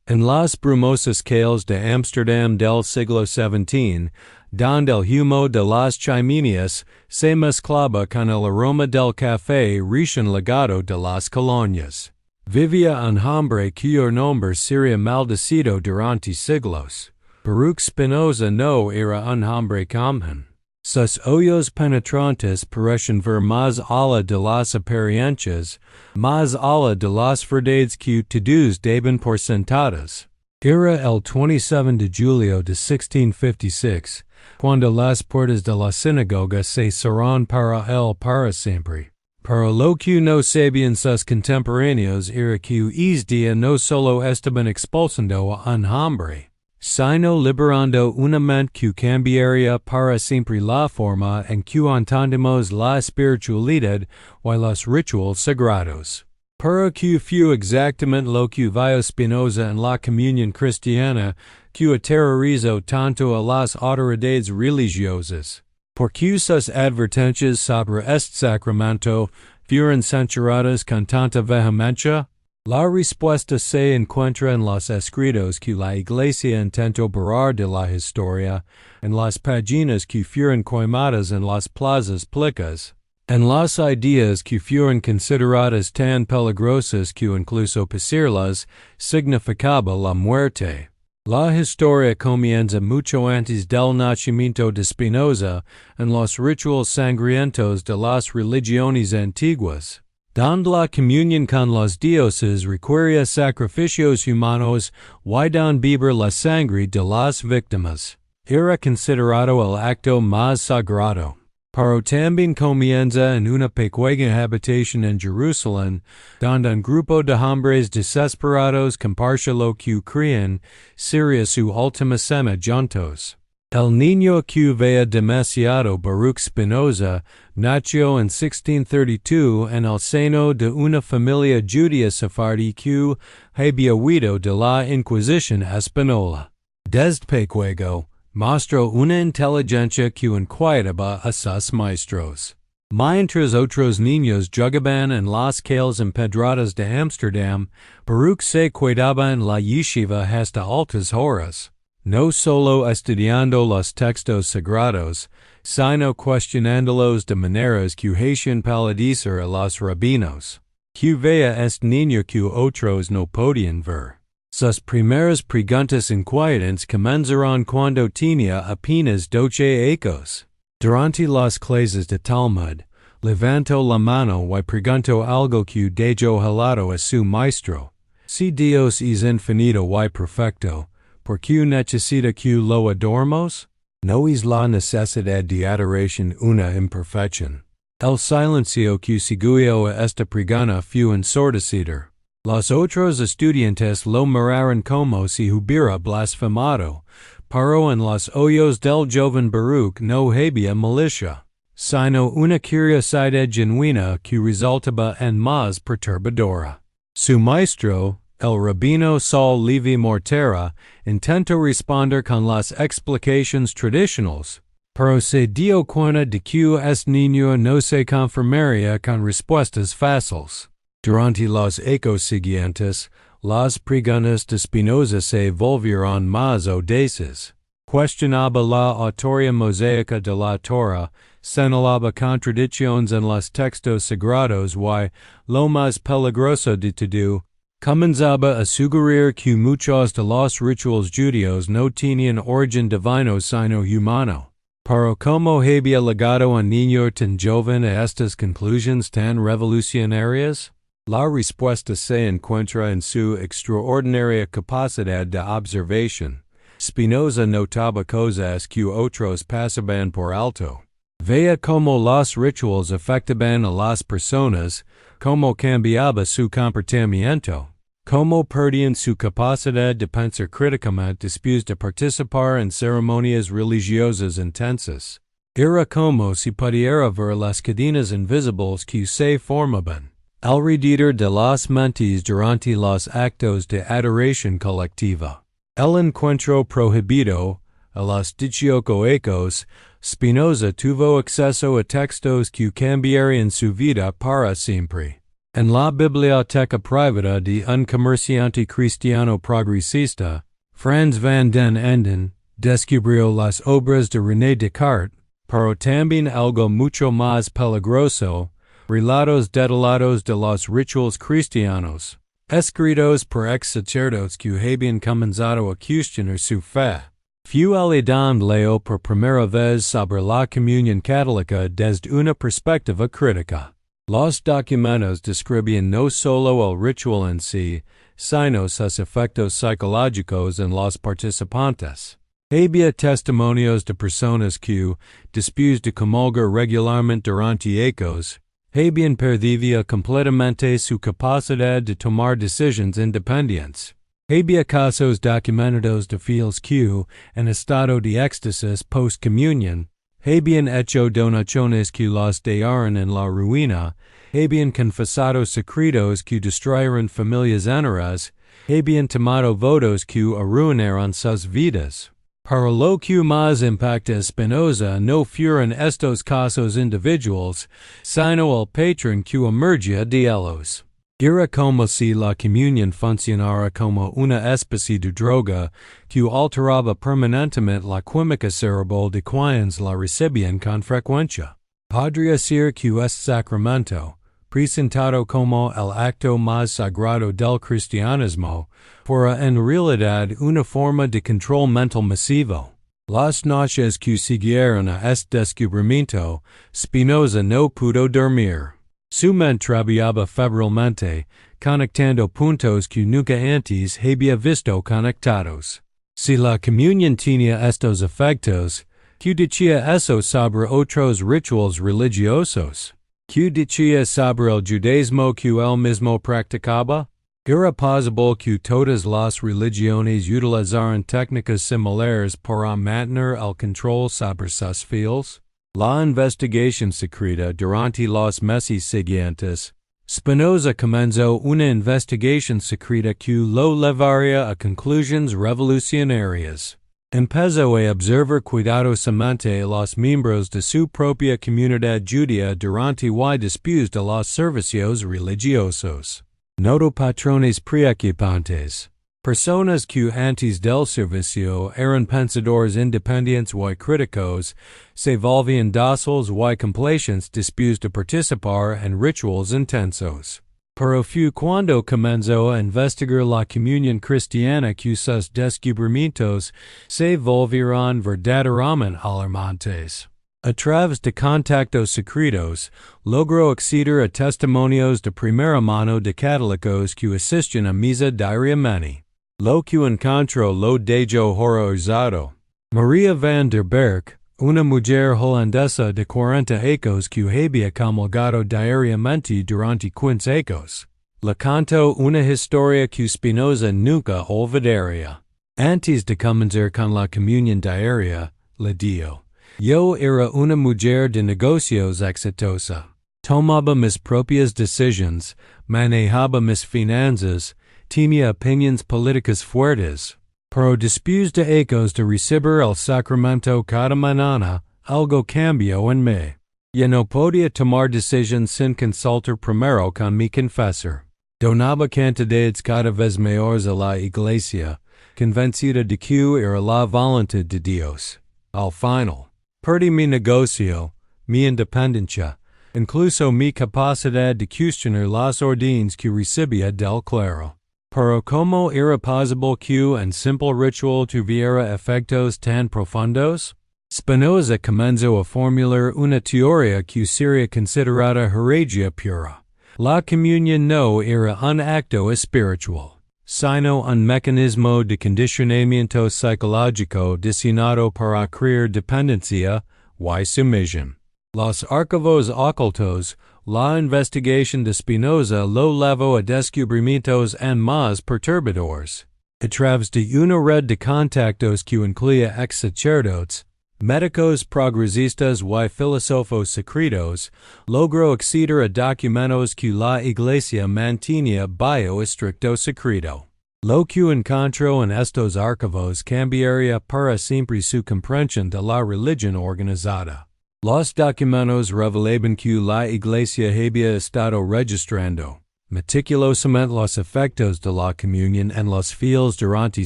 En las brumosas calles de Amsterdam del siglo XVII, donde el humo de las chimeneas se mezclaba con el aroma del café recién legado de las colonias, vivía un hombre cuyo nombre sería maldecido durante siglos. Baruch Spinoza no era un hombre común. Sus ojos penetrantes parecen ver más allá de las apariencias, más allá de las verdades que todos daban por sentadas. Era el 27 de julio de 1656, cuando las puertas de la sinagoga se cerraron para él para siempre. Pero lo que no sabían sus contemporáneos era que ese día no solo estaban expulsando a un hombre, sino liberando una mente que cambiaría para siempre la forma en que entendemos la espiritualidad o los rituales sagrados. Pero que fue exactamente lo que vio Spinoza en la comunión cristiana que aterrorizó tanto a las autoridades religiosas. Porque sus advertencias sobre este sacramento fueron censuradas con tanta vehemencia. La respuesta se encuentra en los escritos que la Iglesia intentó borrar de la historia, en las páginas que fueron quemadas en las plazas públicas, en las ideas que fueron consideradas tan peligrosas que incluso pasarlas significaba la muerte. La historia comienza mucho antes del nacimiento de Spinoza en los rituales sangrientos de las religiones antiguas, donde la comunión con los dioses requería sacrificios humanos y don beber la sangre de las víctimas. Era considerado el acto más sagrado. Pero también comienza en una pequeña habitación en Jerusalén, donde un grupo de hombres desesperados comparte lo que creían sería su última cena juntos. El niño que veía demasiado Baruch Spinoza nació en 1632 en el seno de una familia judía sefardí que había huido de la Inquisición española. Desde pequeño, mostró una inteligencia que inquietaba a sus maestros. Mientras otros niños jugaban en las calles empedradas de Amsterdam, Baruch se quedaba en la yeshiva hasta altas horas, no solo estudiando los textos sagrados, sino cuestionándolos de maneras que hacían palidecer a los rabinos. Que veía este niño que otros no podían ver. Sus primeras preguntas inquietantes comenzaron cuando tenía apenas 12 años. Durante las clases de Talmud, levantó la mano y preguntó algo que dejó helado a su maestro. Si Dios es infinito y perfecto, ¿por qué necesita que lo adoremos? ¿No es la necesidad de adoración una imperfección? El silencio que siguió a esta pregunta fue ensordecido. Los otros estudiantes lo miraron como si hubiera blasfemado, pero en los ojos del joven Baruch no había malicia, sino una curiosidad genuina que resultaba en más perturbadora. Su maestro, el rabino Saul Levi Mortera, intentó responder con las explicaciones tradicionales, pero se dio cuenta de que este niño no se conformaría con respuestas fáciles. Durante los ecos siguientes, las preguntas de Spinoza se volvieron más audaces. Cuestionaba la autoría mosaica de la Torah, señalaba contradicciones en los textos sagrados y, lo más peligroso de todo, comenzaba a sugerir que muchos de los rituales judíos no tenían origen divino sino humano. Pero ¿cómo había llegado un niño tan joven a estas conclusiones tan revolucionarias? La respuesta se encuentra en su extraordinaria capacidad de observación. Spinoza notaba cosas que otros pasaban por alto. Veía cómo los rituales afectaban a las personas, cómo cambiaba su comportamiento, cómo perdían su capacidad de pensar críticamente después de participar en ceremonias religiosas intensas. Era como si pudiera ver las cadenas invisibles que se formaban alrededor de las mentes durante los actos de adoración colectiva. El encuentro prohibido, a los 18 años, Spinoza tuvo acceso a textos que cambiarían su vida para siempre. En la Biblioteca Privada de un Comerciante Cristiano Progresista, Franz van den Enden, descubrió las obras de René Descartes, pero también algo mucho más peligroso, relatos detallados de los rituales cristianos, escritos por ex sacerdotes que habían comenzado a cuestionar su fe. Fue Adam leo por primera vez sobre la comunión católica desde una perspectiva crítica. Los documentos describían no solo el ritual en sí, sino sus efectos psicológicos en los participantes. Había testimonios de personas que, después de comulgar regularmente durante años, habían perdido completamente su capacidad de tomar decisiones independientes. Había casos documentados de fieles que, en estado de éxtasis post-comunión, habían hecho donaciones que los dejaron en la ruina, habían confesado secretos que destruyeron familias enteras, habían tomado votos que arruinaron sus vidas. Para lo que más impacta Spinoza no fueron estos casos individuales, sino el patrón que emergía de ellos. Era como si la comunión funcionara como una especie de droga que alteraba permanentemente la química cerebral de quienes la recibían con frecuencia. Podría ser que este sacramento, presentado como el acto más sagrado del cristianismo, fuera en realidad una forma de control mental masivo. Las noches que siguieron a este descubrimiento, Spinoza no pudo dormir. Su mente trabajaba febrilmente, conectando puntos que nunca antes había visto conectados. Si la comunión tenía estos efectos, ¿qué decía eso sobre otros rituales religiosos? ¿Qué decía sobre el judaísmo que él mismo practicaba? Era posible que todas las religiones utilizaran técnicas similares para mantener el control sobre sus fieles. La investigación secreta durante los meses siguientes, Spinoza comenzó una investigación secreta que lo llevaría a conclusiones revolucionarias. Empezó a observar cuidadosamente a los miembros de su propia comunidad judía durante y después de los servicios religiosos. Notó patrones preocupantes. Personas que antes del servicio eran pensadores independientes y críticos, se volvían dóciles y complacientes después de participar en rituales intensos. Pero fue cuando comenzó a investigar la comunión cristiana que sus descubrimientos se volvieron verdaderamente alarmantes. A través de contactos secretos, logró acceder a testimonios de primera mano de católicos que asistían a misa diariamente. Lo que encontró lo dejó horrorizado. Maria van der Berg, una mujer holandesa de 40 años que había comulgado diariamente durante 15 años, le contó una historia que Spinoza nunca olvidaría. Antes de comenzar con la comunión diaria, le dijo: yo era una mujer de negocios exitosa. Tomaba mis propias decisiones, manejaba mis finanzas, tenía opiniones políticas fuertes. Pero después de años de recibir el sacramento cada mañana, algo cambió en mí. Ya no podía tomar decisiones sin consultar primero con mi confesor. Donaba cantidades cada vez mayores a la Iglesia, convencida de que era la voluntad de Dios. Al final, perdí mi negocio, mi independencia, incluso mi capacidad de cuestionar las órdenes que recibía del clero. Pero ¿cómo era posible que un simple ritual tuviera efectos tan profundos? Spinoza comenzó a formular una teoría que sería considerada herejía pura. La comunión no era un acto espiritual, sino un mecanismo de condicionamiento psicológico diseñado para crear dependencia y sumisión. Los archivos ocultos, la investigación de Spinoza lo llevó a descubrimientos aún más perturbadores. A través de una red de contactos que incluía ex sacerdotes, médicos progresistas y filósofos secretos, logró acceder a documentos que la Iglesia mantenía bajo estricto secreto. Lo que encontró en estos archivos cambiaría para siempre su comprensión de la religión organizada. Los documentos revelaban que la Iglesia había estado registrando, meticulosamente los efectos de la comunión en los fieles durante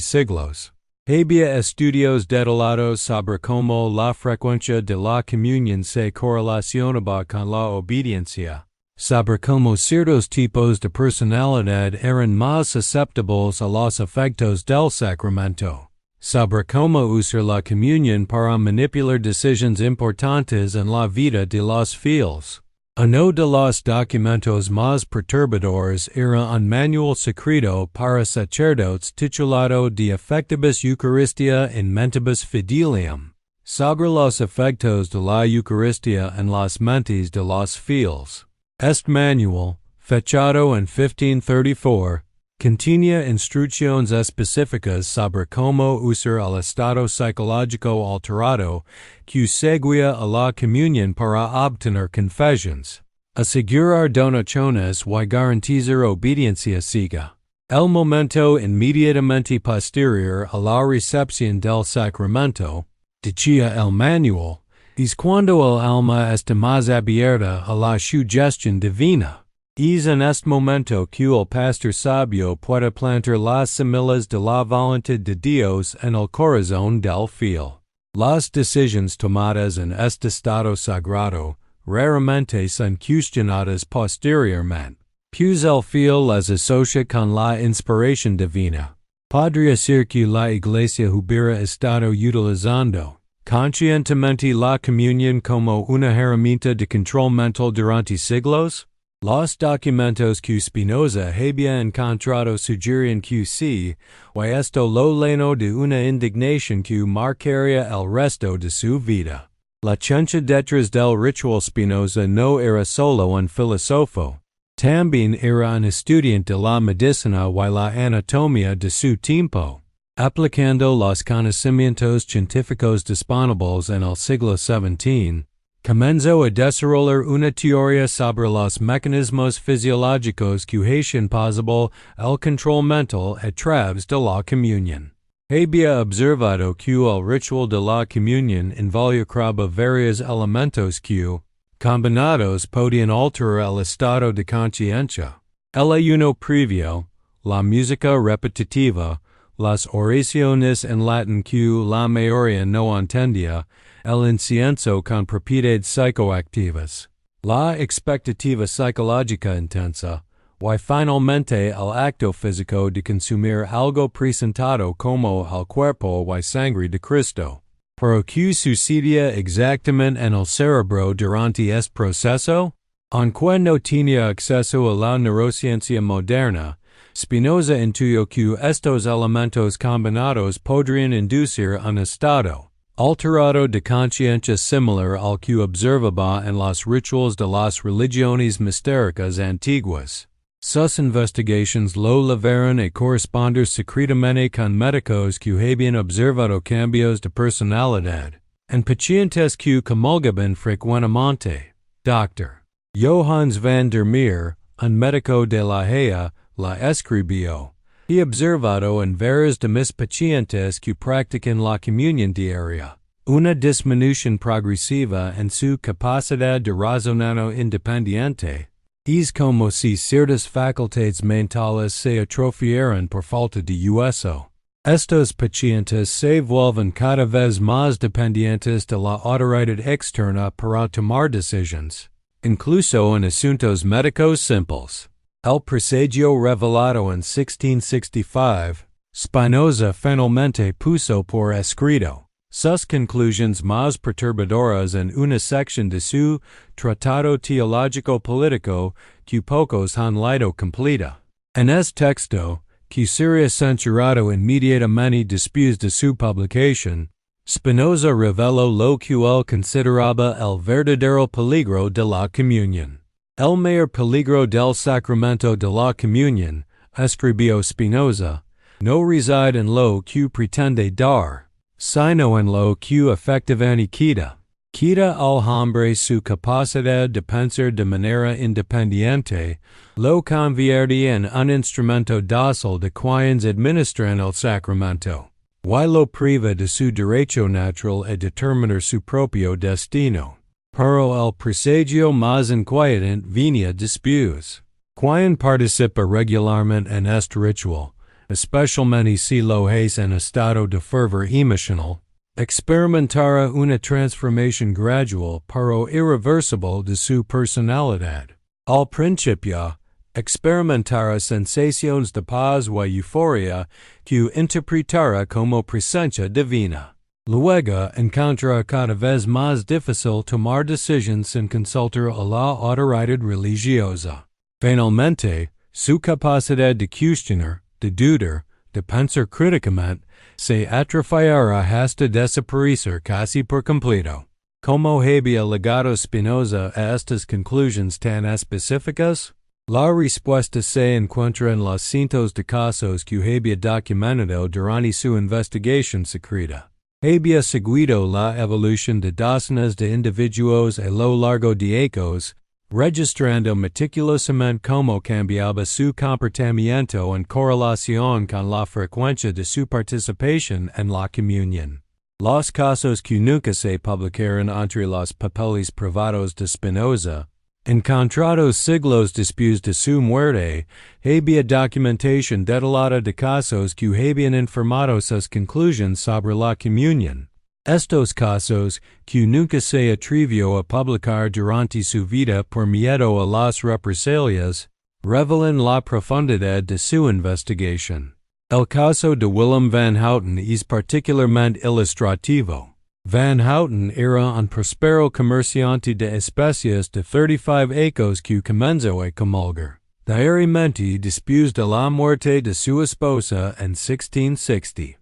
siglos. Había estudios detallados sobre cómo la frecuencia de la comunión se correlacionaba con la obediencia, sobre cómo ciertos tipos de personalidad eran más susceptibles a los efectos del sacramento, sobre cómo usar la comunión para manipular decisiones importantes en la vida de los fieles. Uno de los documentos más perturbadores era un manual secreto para sacerdotes titulado De Effectibus Eucharistia in Mentibus Fidelium, sobre los efectos de la Eucaristía en las mentes de los fieles. Este manual, fechado en 1534, contenía instrucciones específicas sobre cómo usar el estado psicológico alterado que seguía a la comunión para obtener confesiones, asegurar donaciones y garantizar obediencia ciega. El momento inmediatamente posterior a la recepción del sacramento, decía el manual, es cuando el alma está más abierta a la sugestión divina. Es en este momento que el pastor sabio puede plantar las semillas de la voluntad de Dios en el corazón del fiel. Las decisiones tomadas en este estado sagrado raramente son cuestionadas posteriormente, pues el fiel las asocia con la inspiración divina. Podría ser que la Iglesia hubiera estado utilizando conscientemente la comunión como una herramienta de control mental durante siglos. Los documentos que Spinoza había encontrado sugieren que sí, y esto lo lleno de una indignación que marcaría el resto de su vida. La ciencia detrás del ritual Spinoza no era solo un filósofo, también era un estudiante de la medicina y la anatomía de su tiempo, aplicando los conocimientos científicos disponibles en el siglo XVII. Comenzó a desarrollar una teoría sobre los mecanismos fisiológicos que hacen posible el control mental a través de la comunión. Había observado que el ritual de la comunión involucraba varios elementos que, combinados, podían alterar el estado de conciencia. El ayuno previo, la música repetitiva, las oraciones en latín que la mayoría no entendía, el incienso con propiedades psicoactivas, la expectativa psicológica intensa, y finalmente el acto físico de consumir algo presentado como el cuerpo y sangre de Cristo. ¿Pero qué sucedía exactamente en el cerebro durante este proceso? Aunque no tenía acceso a la neurociencia moderna, Spinoza intuyó que estos elementos combinados podrían inducir un estado alterado de conciencia similar al que observaba en los rituales de las religiones mistéricas antiguas. Sus investigaciones lo llevaron a corresponder secretamente con médicos que habían observado cambios de personalidad en pacientes que comulgaban frecuentemente. Dr. Johannes van der Meer, un médico de la Haya, la escribió. He observado en varios de mis pacientes que practican la comunión diaria una disminución progresiva en su capacidad de razonamiento independiente. Es como si ciertas facultades mentales se atrofiaran por falta de uso. Estos pacientes se vuelven cada vez más dependientes de la autoridad externa para tomar decisiones, incluso en asuntos médicos simples. El presagio revelado en 1665, Spinoza finalmente puso por escrito sus conclusiones más perturbadoras en una sección de su Tratado Teológico-Político que pocos han leído completa. En este texto, que sería censurado inmediatamente después de su publicación, Spinoza reveló lo que él consideraba el verdadero peligro de la comunión. El mayor peligro del sacramento de la comunión, escribió Spinoza, no reside en lo que pretende dar, sino en lo que efectivamente quita. Quita al hombre su capacidad de pensar de manera independiente, lo convierte en un instrumento dócil de quienes administran el sacramento, y lo priva de su derecho natural a determinar su propio destino. Pero el presagio más inquietante venía después. Quien participa regularmente en este ritual, especialmente si lo hace en estado de fervor emocional, experimentará una transformación gradual pero irreversible de su personalidad. Al principio, experimentará sensaciones de paz y euforia que interpretará como presencia divina. Luego encontrará cada vez más difícil tomar decisiones sin consultar a la autoridad religiosa. Finalmente, su capacidad de cuestionar, de dudar, de pensar críticamente, se atrofiará hasta desaparecer casi por completo. ¿Cómo había llegado Spinoza a estas conclusiones tan específicas? La respuesta se encuentra en los cientos de casos que había documentado durante su investigación secreta. Había seguido la evolución de docenas de individuos a lo largo de años, registrando meticulosamente cómo cambiaba su comportamiento en correlación con la frecuencia de su participación en la comunión. Los casos que nunca se publicaron entre los papeles privados de Spinoza, encontrados siglos después de su muerte, había documentación detallada de casos que habían informado sus conclusiones sobre la comunión. Estos casos, que nunca se atrevió a publicar durante su vida por miedo a las represalias, revelan la profundidad de su investigación. El caso de Willem van Houten es particularmente ilustrativo. Van Houten era un próspero comerciante de especies de 35 años que comenzó a comulgar diariamente después de la muerte de su esposa en 1660.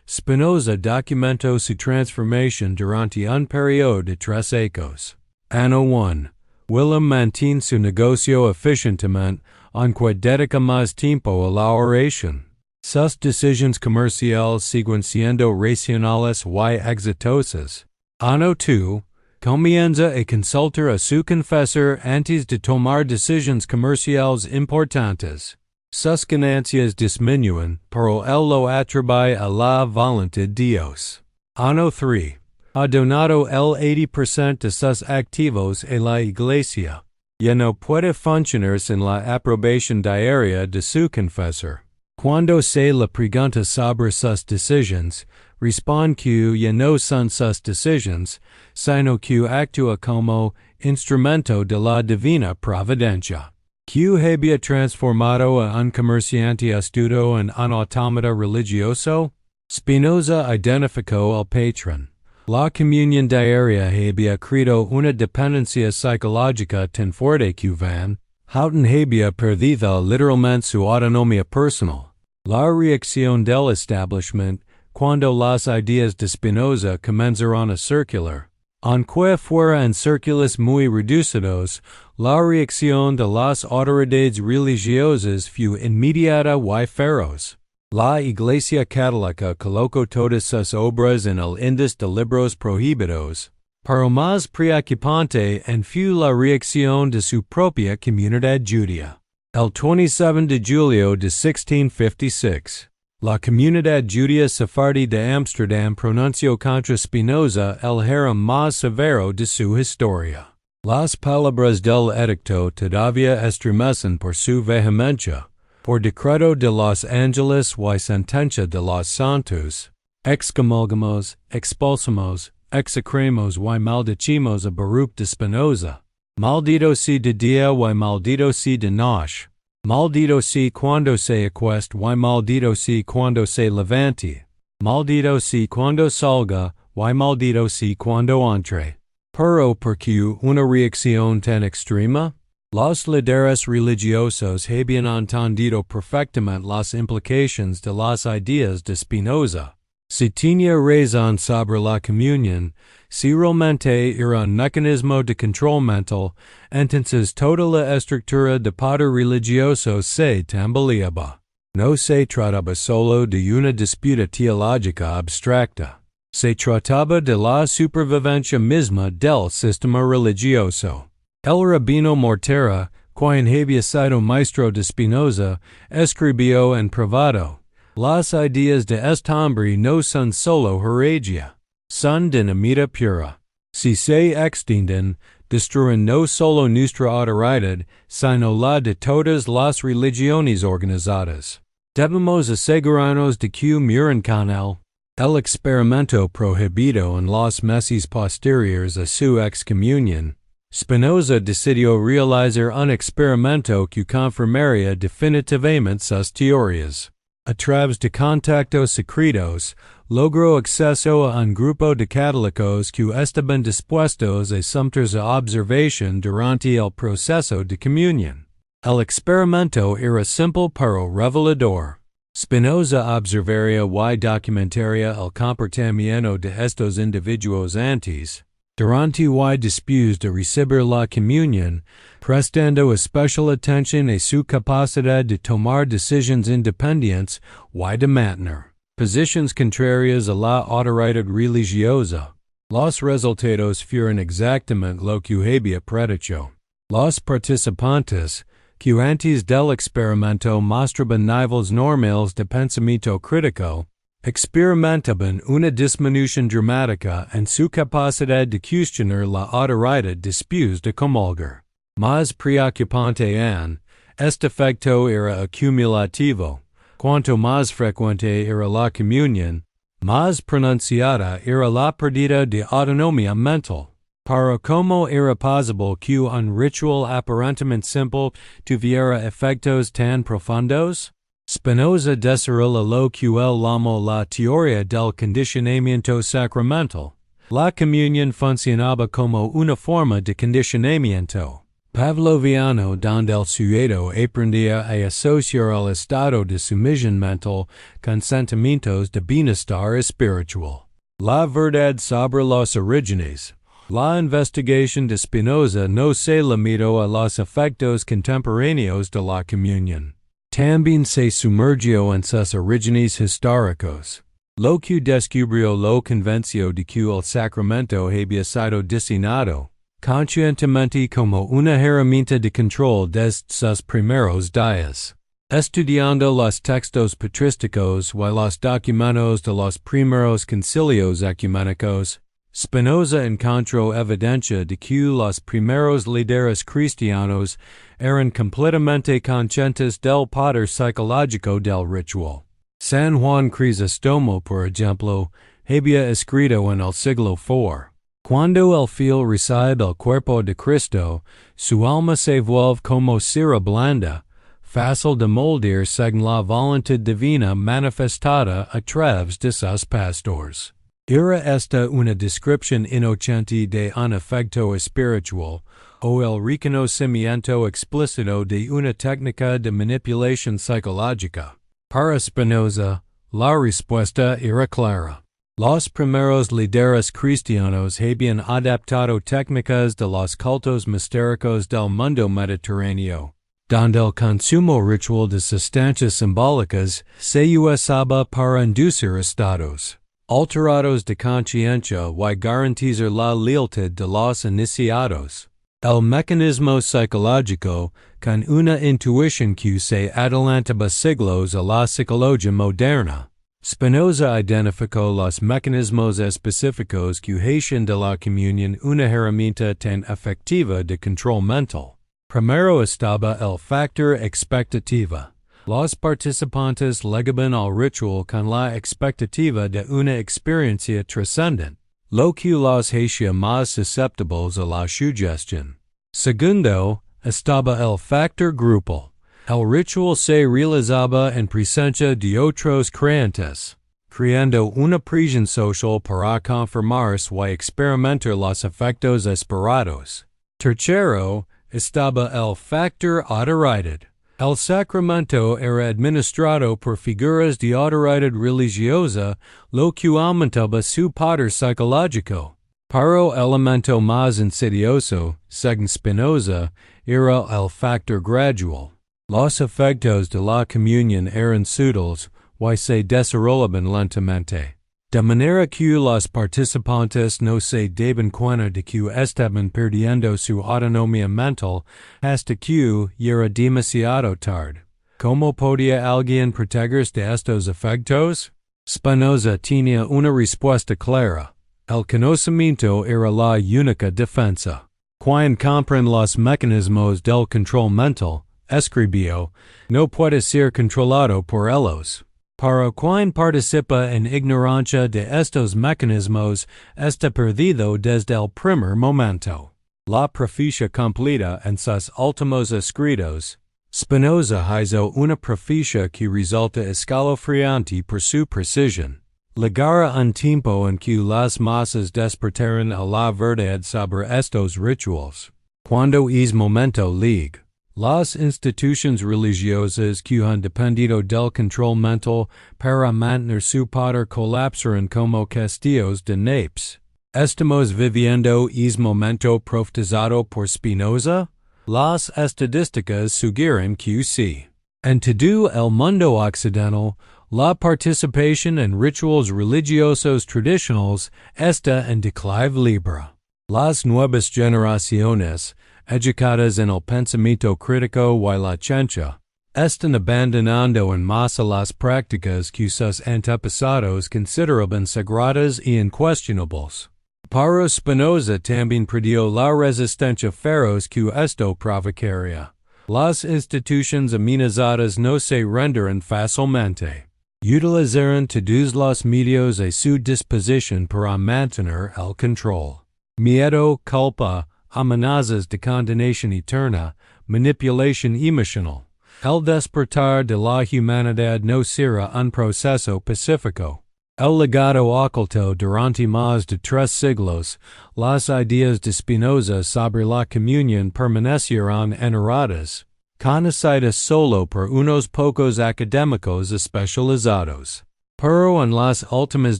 Spinoza documentó su transformación durante un periodo de 3 años. Ano 1. Willem mantiene su negocio eficientemente, aunque dedica más tiempo a la oración. Sus decisiones comerciales siguen siendo racionales y exitosas. Ano 2. Comienza a consultar a su confesor antes de tomar decisiones comerciales importantes. Sus ganancias disminuyen, pero él lo atribuye a la voluntad de Dios. Ano 3. Ha donado el 80% de sus activos a la Iglesia. Ya no puede funcionar sin la aprobación diaria de su confesor. Cuando se le pregunta sobre sus decisiones, responde que ya no son sus decisiones, sino que actúa como instrumento de la divina providencia. Que había transformado a un comerciante astuto en un autómata religioso? Spinoza identificó al patrón. La comunión diaria había creado una dependencia psicológica tan fuerte que Van Houten había perdido literalmente su autonomía personal. La reacción del establishment, cuando las ideas de Spinoza comenzaron a circular, aunque fuera en círculos muy reducidos, la reacción de las autoridades religiosas fue inmediata y feroz. La Iglesia católica colocó todas sus obras en el índice de libros prohibidos, pero más preocupante fue la reacción de su propia comunidad judía. El 27 de julio de 1656, la comunidad judía sefardí de Ámsterdam pronunció contra Spinoza el herem más severo de su historia. Las palabras del edicto todavía estremecen por su vehemencia. Por decreto de los ángeles y sentencia de los santos, excomulgamos, expulsamos, execramos y maldecimos a Baruch de Spinoza. Maldito sea de día y maldito sea de noche. Maldito sea cuando se acueste y maldito sea cuando se levante. Maldito sea cuando salga y maldito sea cuando entre. Pero ¿por qué una reacción tan extrema? Los líderes religiosos habían entendido perfectamente las implicaciones de las ideas de Spinoza. Si tenía razón sobre la comunión, si realmente era un mecanismo de control mental, entonces toda la estructura de poder religioso se tambaleaba. No se trataba solo de una disputa teológica abstracta. Se trataba de la supervivencia misma del sistema religioso. El rabino Mortera, quien había sido maestro de Spinoza, escribió en privado: las ideas de este hombre no son solo heredia, son dinamita pura. Si se extienden, destruyen no solo nuestra autoridad, sino la de todas las religiones organizadas. Debemos asegurarnos de que mueren con el experimento prohibido en los meses posteriores a su excomunión. Spinoza decidió realizar un experimento que confirmaría definitivamente sus teorías. A través de contactos secretos, logró acceso a un grupo de católicos que estaban dispuestos a someterse a observación durante el proceso de comunión. El experimento era simple pero revelador. Spinoza observaría y documentaría el comportamiento de estos individuos antes, durante y después de recibir la comunión, prestando especial atención a su capacidad de tomar decisiones independientes y de mantener posiciones contrarias a la autoridad religiosa. Los resultados fueron exactamente lo que había predicho. Los participantes, que antes del experimento mostraban niveles normales de pensamiento crítico, experimentaban una disminución dramática en su capacidad de cuestionar la autoridad después de comulgar. Más preocupante aún, este efecto era acumulativo. Cuanto más frecuente era la comunión, más pronunciada era la pérdida de autonomía mental. Para cómo era posible que un ritual aparentemente simple tuviera efectos tan profundos? Spinoza desarrolló lo que él llamó la teoría del condicionamiento sacramental. La comunión funcionaba como una forma de condicionamiento pavloviano donde el sujeto aprendía a asociar el estado de sumisión mental con sentimientos de bienestar espiritual. La verdad sobre los orígenes. La investigación de Spinoza no se limitó a los efectos contemporáneos de la comunión. También se sumergió en sus orígenes históricos. Lo que descubrió lo convenció de que el sacramento había sido diseñado conscientemente como una herramienta de control desde sus primeros días. Estudiando los textos patrísticos y los documentos de los primeros concilios ecuménicos, Spinoza encontró evidencia de que los primeros líderes cristianos eran completamente conscientes del poder psicológico del ritual. San Juan Crisóstomo, por ejemplo, había escrito en el siglo IV: Cuando el fiel recibe el cuerpo de Cristo, su alma se vuelve como cera blanda, fácil de moldar según la voluntad divina manifestada a través de sus pastores. Era esta una descripción inocente de un efecto espiritual, o el reconocimiento explícito de una técnica de manipulación psicológica. Para Spinoza, la respuesta era clara. Los primeros líderes cristianos habían adaptado técnicas de los cultos mistéricos del mundo mediterráneo, donde el consumo ritual de sustancias simbólicas se usaba para inducir estados alterados de conciencia y garantizar la lealtad de los iniciados. El mecanismo psicológico, con una intuición que se adelantaba siglos a la psicología moderna. Spinoza identificó los mecanismos específicos que hacían de la comunión una herramienta tan efectiva de control mental. Primero estaba el factor expectativa. Los participantes llegaban al ritual con la expectativa de una experiencia trascendente, lo que los hacía más susceptibles a la sugestión. Segundo, estaba el factor grupal. El ritual se realizaba en presencia de otros creyentes, creando una presión social para confirmarse y experimentar los efectos esperados. Tercero, estaba el factor autoridad. El sacramento era administrado por figuras de autoridad religiosa, lo que aumentaba su poder psicológico. Pero el elemento más insidioso, según Spinoza, era el factor gradual. Los efectos de la comunión eran sutiles y se desarrollaban lentamente, de manera que los participantes no se daban cuenta de que estaban perdiendo su autonomía mental hasta que era demasiado tarde. ¿Cómo podía alguien protegerse de estos efectos? Spinoza tenía una respuesta clara. El conocimiento era la única defensa. Quien comprende los mecanismos del control mental, escribió, no puede ser controlado por ellos. Para quien participa en ignorancia de estos mecanismos está perdido desde el primer momento. La profecía completa en sus últimos escritos. Spinoza hizo una profecía que resulta escalofriante por su precisión. Llegará un tiempo en que las masas despertarán a la verdad sobre estos rituales. Cuando es momento ligue. Las instituciones religiosas que han dependido del control mental para mantener su poder colapsaron como castillos de naipes. ¿Estamos viviendo es momento profetizado por Spinoza? Las estadísticas sugieren que sí. En todo el mundo occidental, la participación en rituales religiosos tradicionales está en declive libre. Las nuevas generaciones, educadas en el pensamiento crítico y la ciencia, están abandonando en masa las prácticas que sus antepasados consideraban sagradas y incuestionables. Para Spinoza también predijo la resistencia feroz que esto provocaría. Las instituciones amenazadas no se rendirán fácilmente. Utilizaron todos los medios a su disposición para mantener el control. Miedo, culpa, amenazas de condenación eterna, manipulación emocional. El despertar de la humanidad no será un proceso pacífico. El legado oculto durante más de 3 siglos, las ideas de Spinoza sobre la comunión permanecerán enterradas, conocidas solo por unos pocos académicos especializados. Pero en las últimas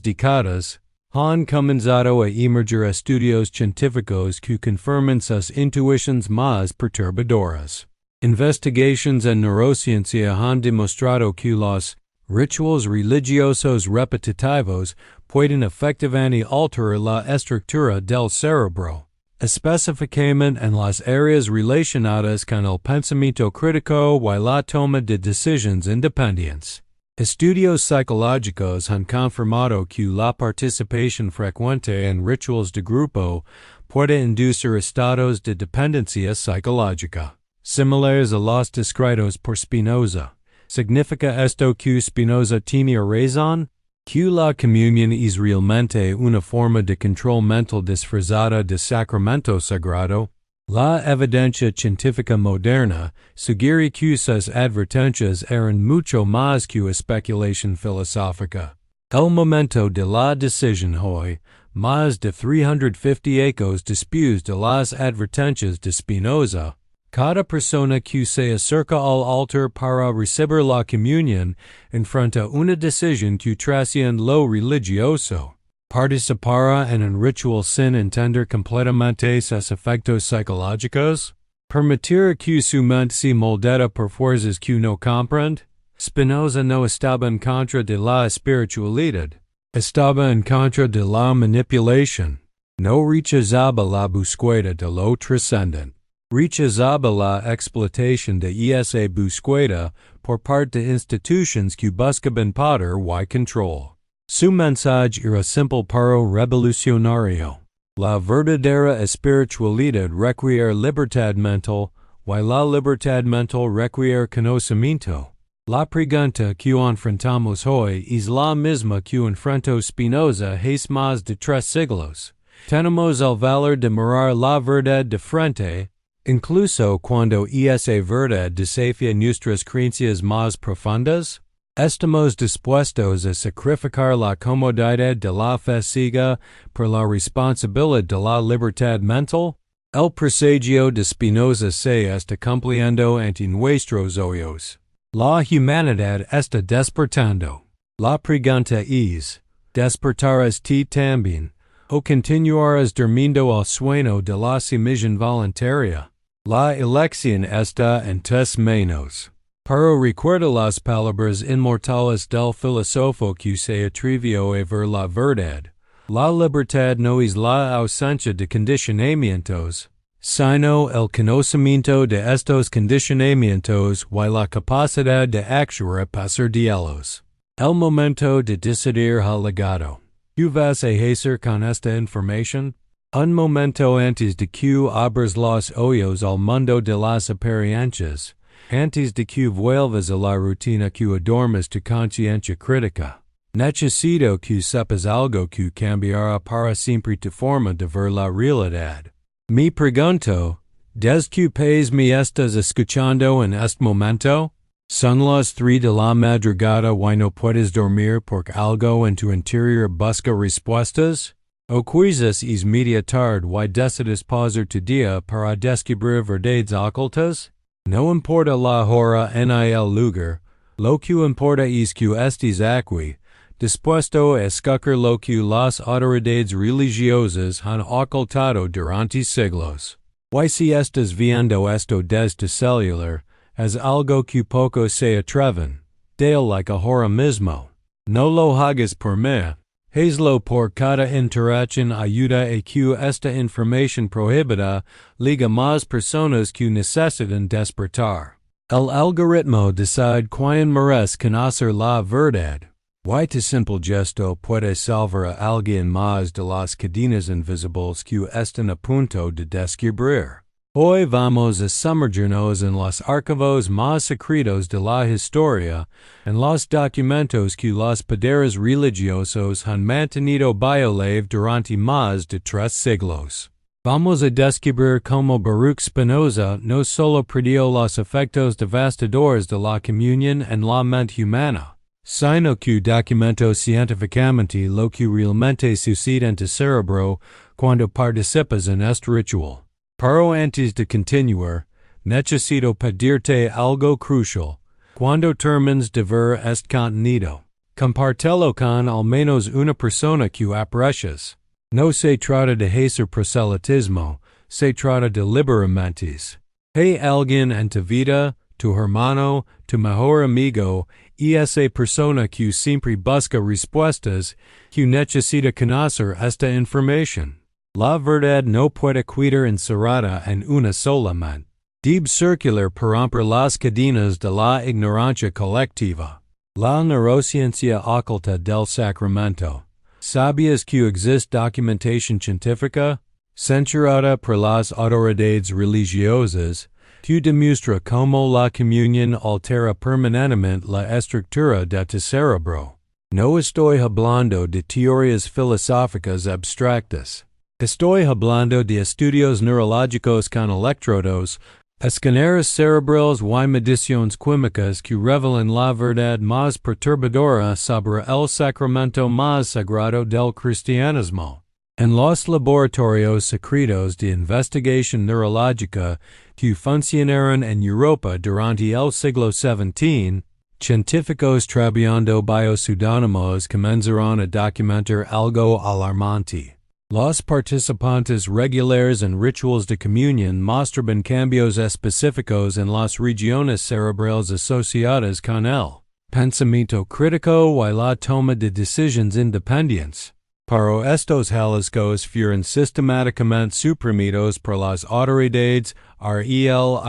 décadas, han comenzado a emerger estudios científicos que confirman sus intuiciones más perturbadoras. Investigaciones en neurociencia han demostrado que los rituales religiosos repetitivos pueden efectivamente alterar la estructura del cerebro, específicamente en las áreas relacionadas con el pensamiento crítico y la toma de decisiones independientes. Estudios psicológicos han confirmado que la participación frecuente en rituales de grupo puede inducir estados de dependencia psicológica, similares a los descritos por Spinoza. ¿Significa esto que Spinoza tenía razón? ¿Que la comunión es realmente una forma de control mental disfrazada de sacramento sagrado? La evidencia científica moderna sugiere que sus advertencias eran mucho más que especulación filosófica. El momento de la decisión hoy, más de 350 ecos después de las advertencias de Spinoza, cada persona que se acerca al altar para recibir la comunión enfrenta una decisión que trasciende lo religioso. ¿Participará en un ritual sin entender completamente sus efectos psicológicos? ¿Permitir que su mente se moldee por fuerzas que no comprende? Spinoza no estaba en contra de la espiritualidad, estaba en contra de la manipulación. No rechazaba la búsqueda de lo trascendente. Rechazaba la explotación de esa búsqueda por parte de instituciones que buscaban poder y control. Su mensaje era simple pero revolucionario. La verdadera espiritualidad requiere libertad mental, y la libertad mental requiere conocimiento. La pregunta que enfrentamos hoy es la misma que enfrentó Spinoza hace más de 3 siglos. ¿Tenemos el valor de mirar la verdad de frente, incluso cuando esa verdad desafía nuestras creencias más profundas? ¿Estamos dispuestos a sacrificar la comodidad de la fe ciega por la responsabilidad de la libertad mental? El presagio de Spinoza se está cumpliendo ante nuestros ojos. La humanidad está despertando. La pregunta es, ¿despertarás tú también, o continuarás durmiendo al sueño de la sumisión voluntaria? La elección está en tus manos. Pero recuerda las palabras inmortales del filósofo que se atrevió a ver la verdad. La libertad no es la ausencia de condicionamientos, sino el conocimiento de estos condicionamientos y la capacidad de actuar a pesar de ellos. El momento de decidir ha llegado. ¿Qué vas a hacer con esta información? Un momento antes de que abras los ojos al mundo de las apariencias, antes de que vuelvas a la rutina que adormes tu conciencia crítica. Necesito que sepas algo que cambiará para siempre tu forma de ver la realidad. Me pregunto, ¿desde que país me estás escuchando en este momento? Son las 3 de la madrugada y no puedes dormir porque algo en tu interior busca respuestas? O quizás es media tarde y decides pausar tu día para descubrir verdades ocultas? No importa la hora ni el lugar, lo que importa es que estés aquí, dispuesto a escuchar lo que las autoridades religiosas han ocultado durante siglos. Y si estás viendo esto desde tu celular, es algo que pocos se atreven, de like ahora mismo. No lo hagas por mí. Hazlo por cada interacción ayuda a que esta información prohibida llegue a más personas que necesitan despertar. El algoritmo decide quién merece conocer la verdad. Y tu simple gesto puede salvar a alguien más de las cadenas invisibles que están a punto de descubrir. Hoy vamos a sumergirnos en los archivos más secretos de la historia, en los documentos que los poderes religiosos han mantenido violados durante más de 3 siglos. Vamos a descubrir cómo Baruch Spinoza no solo predijo los efectos devastadores de la comunión en la mente humana, sino que documentó científicamente lo que realmente sucede en tu cerebro cuando participas en este ritual. Pero antes de continuar, necesito pedirte algo crucial. Cuando termines de ver este contenido, compártelo con al menos una persona que aprecias. No se trata de hacer proselitismo, se trata de liberamentes. Hay alguien en tu vida, tu hermano, tu mejor amigo, y esa persona que siempre busca respuestas, que necesita conocer esta información. La verdad no puede quedar encerrada en una sola mente. Debe circular por romper las cadenas de la ignorancia colectiva. La neurociencia oculta del sacramento. ¿Sabías que existe documentación científica, censurada por las autoridades religiosas, que demuestra cómo la comunión altera permanentemente la estructura de tu cerebro? No estoy hablando de teorías filosóficas abstractas. Estoy hablando de estudios neurológicos con electrodos, escáneres cerebrales y mediciones químicas que revelan la verdad más perturbadora sobre el sacramento más sagrado del cristianismo. En los laboratorios secretos de investigación neurológica que funcionaron en Europa durante el siglo XVII, científicos trabajando biopseudónimos comenzaron a documentar algo alarmante. Los participantes regulares en rituales de comunión mostraban cambios específicos en las regiones cerebrales asociadas con el pensamiento crítico y la toma de decisiones independientes. Pero estos hallazgos fueron sistemáticamente suprimidos por las autoridades religiosas.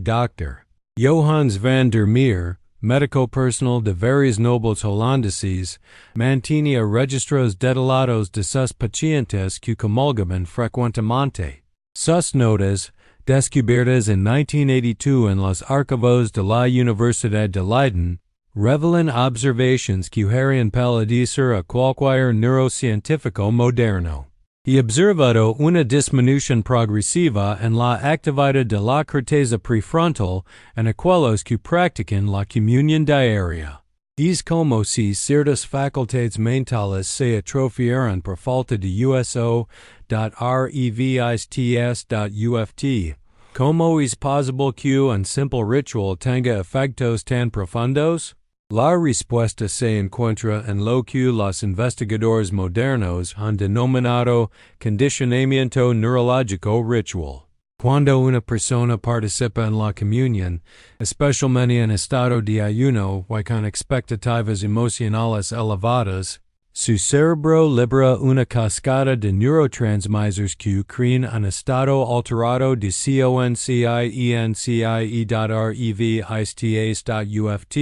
Dr. Johannes van der Meer, médico personal de varios nobles holandeses, mantenía registros detallados de sus pacientes que comulgaban frecuentemente. Sus notas, descubiertas en 1982 en los archivos de la Universidad de Leiden, revelan observaciones que harían palidecer a cualquier neurocientífico moderno. He observado una disminución progresiva en la actividad de la corteza prefrontal en aquellos que practican la comunión diaria. Es como si ciertas facultades mentales se atrofiaran por falta de uso.revistas.uft. ¿Cómo es posible que un simple ritual tenga efectos tan profundos? La respuesta se encuentra en lo que los investigadores modernos han denominado condicionamiento neurológico ritual. Cuando una persona participa en la comunión, especialmente en estado de ayuno y con expectativas emocionales elevadas, su cerebro libera una cascada de neurotransmisores que crean un estado alterado de conciencia.revistas.uft.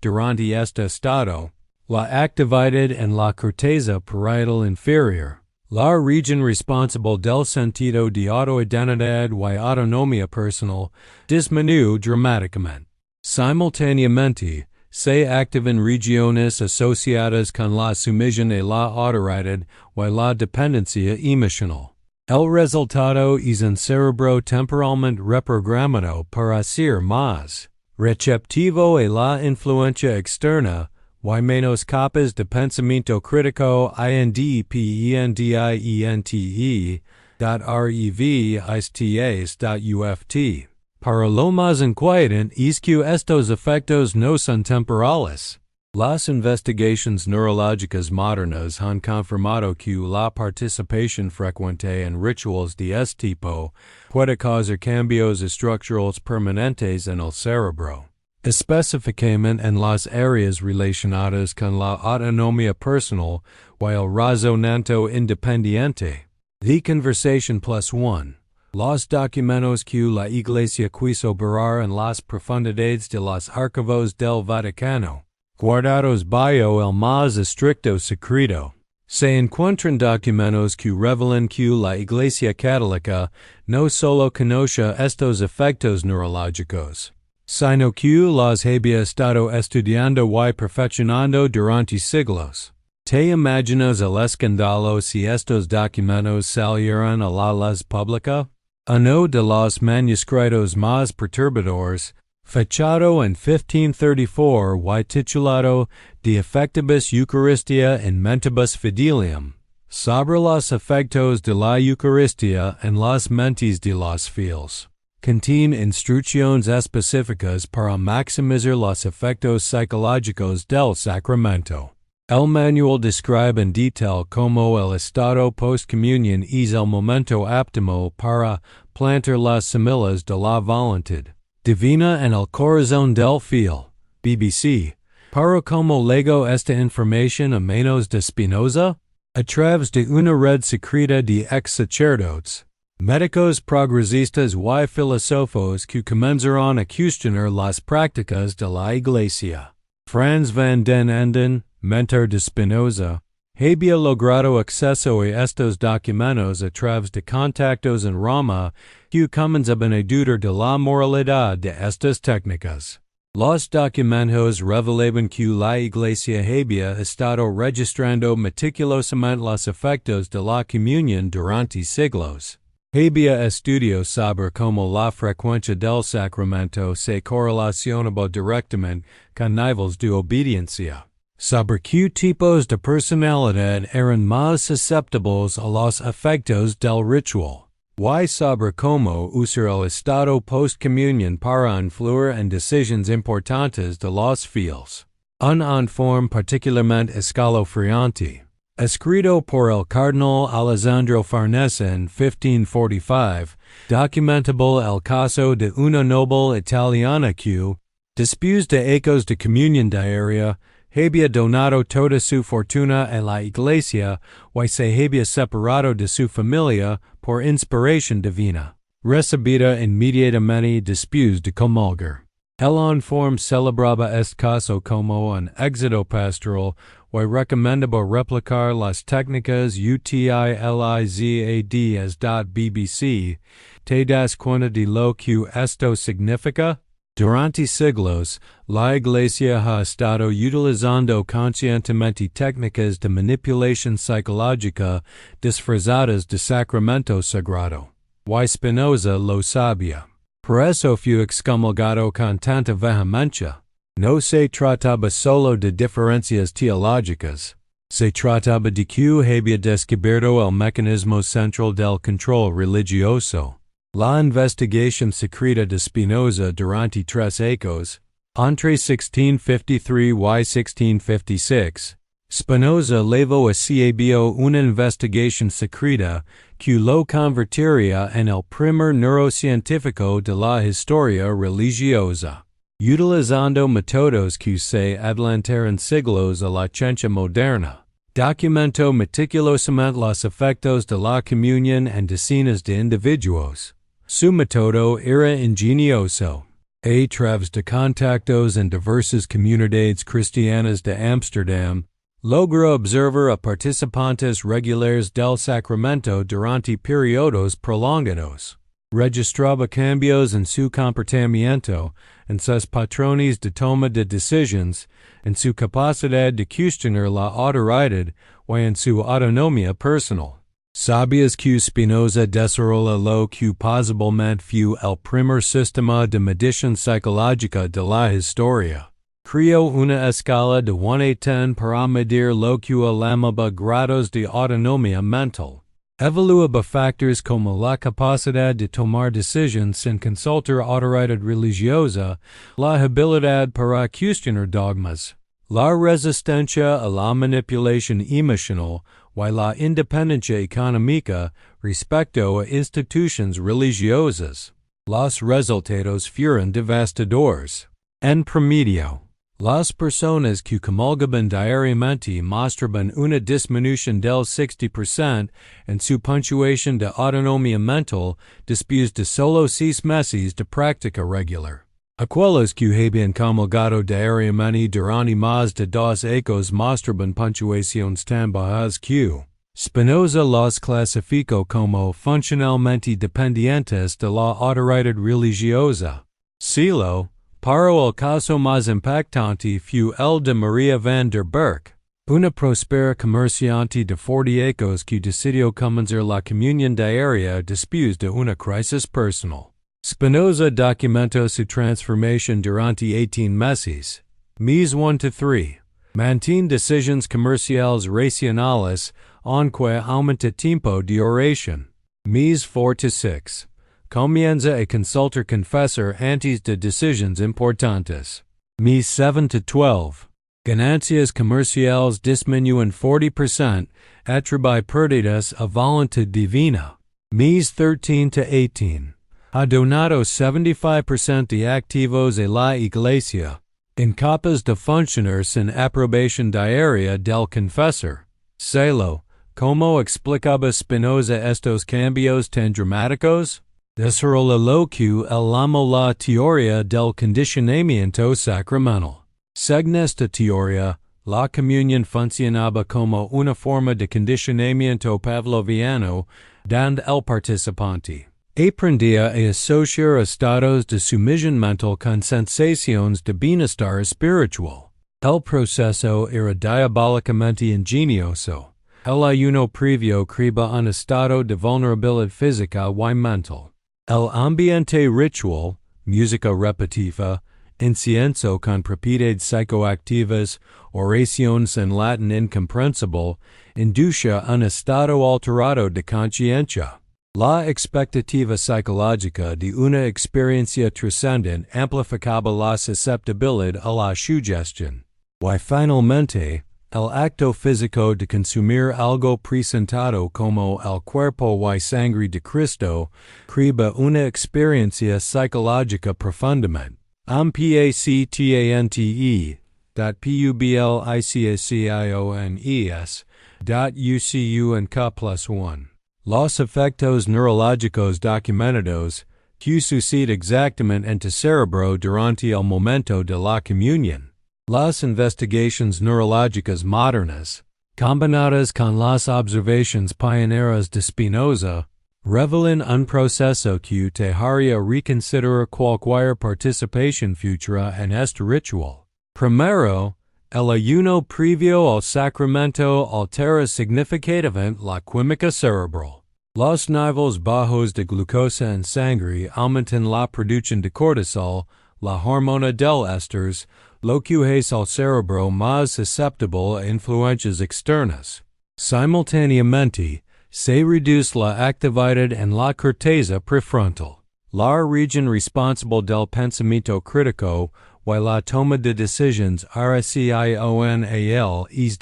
Durante este estado, la actividad en la corteza parietal inferior, la region responsable del sentido de autoidentidad y autonomía personal, disminuyó dramáticamente. Simultáneamente, se activan regiones asociadas con la sumisión a la autoridad y la dependencia emocional. El resultado es un cerebro temporalmente reprogramado para ser más receptivo a la influencia externa y menos capaz de pensamiento crítico independiente.revistas.uft. Para lo más inquietante es que estos efectos no son temporales. Las investigaciones neurológicas modernas han confirmado que la participación frecuente en rituales de este tipo puede causar cambios estructurales permanentes en el cerebro, específicamente en las áreas relacionadas con la autonomía personal y el razonamiento independiente. The Conversation +1. Los documentos que la Iglesia quiso borrar en las profundidades de los archivos del Vaticano, guardados bajo el más estricto secreto. Se encuentran documentos que revelan que la Iglesia católica no solo conoce estos efectos neurológicos, sino que los había estado estudiando y perfeccionando durante siglos. ¿Te imaginas el escándalo si estos documentos salieran a la luz pública? Uno de los manuscritos más perturbadores, fechado en 1534 y titulado De Effectibus Eucharistia in Mentibus Fidelium, sobre los efectos de la Eucaristía en las mentes de los fieles, contiene instrucciones específicas para maximizar los efectos psicológicos del sacramento. El manual describe en detalle cómo el estado post-comunión es el momento óptimo para plantar las semillas de la voluntad divina en el corazón del fiel. BBC. Para cómo legó esta información a manos de Spinoza, a través de una red secreta de ex sacerdotes, médicos progresistas y filósofos que comenzaron a cuestionar las prácticas de la Iglesia. Franz van den Enden, mentor de Spinoza, había logrado acceso a estos documentos a través de contactos en Roma que comenzaban a dudar de la moralidad de estas técnicas. Los documentos revelaban que la Iglesia había estado registrando meticulosamente los efectos de la comunión durante siglos. Había estudios sobre cómo la frecuencia del sacramento se correlacionaba directamente con niveles de obediencia, sobre qué tipos de personalidad eran más susceptibles a los efectos del ritual, y sobre cómo usar el estado post-comunión para influir en decisiones importantes de los fieles. Un informe particularmente escalofriante, escrito por el cardenal Alessandro Farnese en 1545, documentable el caso de una noble italiana que, después de ecos de comunión diaria, había donado toda su fortuna a la Iglesia y se había separado de su familia por inspiración divina, recibida inmediatamente después de comulgar. El informe celebraba este caso como un éxito pastoral y recomendaba replicar las técnicas utilizadas.bbc. ¿Te das cuenta de lo que esto significa? Durante siglos, la Iglesia ha estado utilizando conscientemente técnicas de manipulación psicológica disfrazadas de sacramento sagrado. Y Spinoza lo sabía. Por eso fue excomulgado con tanta vehemencia. No se trataba solo de diferencias teológicas. Se trataba de que había descubierto el mecanismo central del control religioso. La investigación secreta de Spinoza durante 3 ecos, entre 1653 y 1656, Spinoza llevó a cabo una investigación secreta que lo convertiría en el primer neurocientífico de la historia religiosa, utilizando métodos que se adelantaron siglos a la ciencia moderna. Documentó meticulosamente los efectos de la comunión en decenas de individuos. Su método era ingenioso. Através de contactos en diversas comunidades cristianas de Amsterdam, logró observar a participantes regulares del sacramento durante periodos prolongados. Registraba cambios en su comportamiento, en sus patrones de toma de decisiones, en su capacidad de cuestionar la autoridad o en su autonomía personal. ¿Sabías que Spinoza desarrolló que posiblemente fue el primer sistema de medición psicológica de la historia? Creó una escala de 1 a 10 para medir lo que llamaba grados de autonomía mental. Evaluaba factores como la capacidad de tomar decisiones sin consultar autoridad religiosa, la habilidad para cuestionar dogmas, la resistencia a la manipulación emocional y la independencia económica respecto a instituciones religiosas. Los resultados fueron devastadores. En promedio, las personas que comulgaban diariamente mostraban una disminución del 60% en su puntuación de autonomía mental después de solo 6 meses de práctica regular. Aquellos que habían comulgado diariamente durante más de 2 años mostraban puntuaciones tan bajas que Spinoza los clasificó como funcionalmente dependientes de la autoridad religiosa. Silo, para el caso más impactante fue el de Maria van der Berg, una próspera comerciante de 40 años que decidió comenzar la comunión diaria después de una crisis personal. Spinoza documentó su transformación durante 18 meses. Mes 1 to 3. Mantiene decisiones comerciales racionales, aunque aumenta tiempo de oración. Mes 4 to 6. Comienza a consultar confesor antes de decisiones importantes. Mes 7 to 12. Ganancias comerciales disminuyen 40%, atribuye pérdidas a voluntad divina. Mes 13 to 18. Ha donado 75% de activos a la Iglesia, incapaz de funcionar sin aprobación diaria del confesor. Celo, ¿cómo explicaba Spinoza estos cambios tan dramáticos? Desarrolló que él llamó la teoría del condicionamiento sacramental. Según esta teoría, la comunión funcionaba como una forma de condicionamiento pavloviano, donde el participante aprendía a asociar estados de sumisión mental con sensaciones de bienestar espiritual. El proceso era diabólicamente ingenioso. El ayuno previo crea un estado de vulnerabilidad física y mental. El ambiente ritual, música repetitiva, incienso con propiedades psicoactivas, oraciones en latín incomprensible, induce un estado alterado de conciencia. La expectativa psicológica de una experiencia trascendente amplificaba la susceptibilidad a la sugestión. Y finalmente, el acto físico de consumir algo presentado como el cuerpo y sangre de Cristo crea una experiencia psicológica profundamente. PACTANTE.publicaciones.ucu+1. Los efectos neurológicos documentados que sucede exactamente en tu cerebro durante el momento de la comunión. Las investigaciones neurológicas modernas, combinadas con las observaciones pioneras de Spinoza, revelan un proceso que te haría reconsiderar cualquier participación futura en este ritual. Primero, el ayuno previo al sacramento altera significativamente la química cerebral. Los niveles bajos de glucosa en sangre aumentan la producción de cortisol, la hormona del estrés, lo que hace al cerebro más susceptible a influencias externas. Simultáneamente, se reduce la actividad en la corteza prefrontal, la región responsable del pensamiento crítico y la toma de decisiones racional es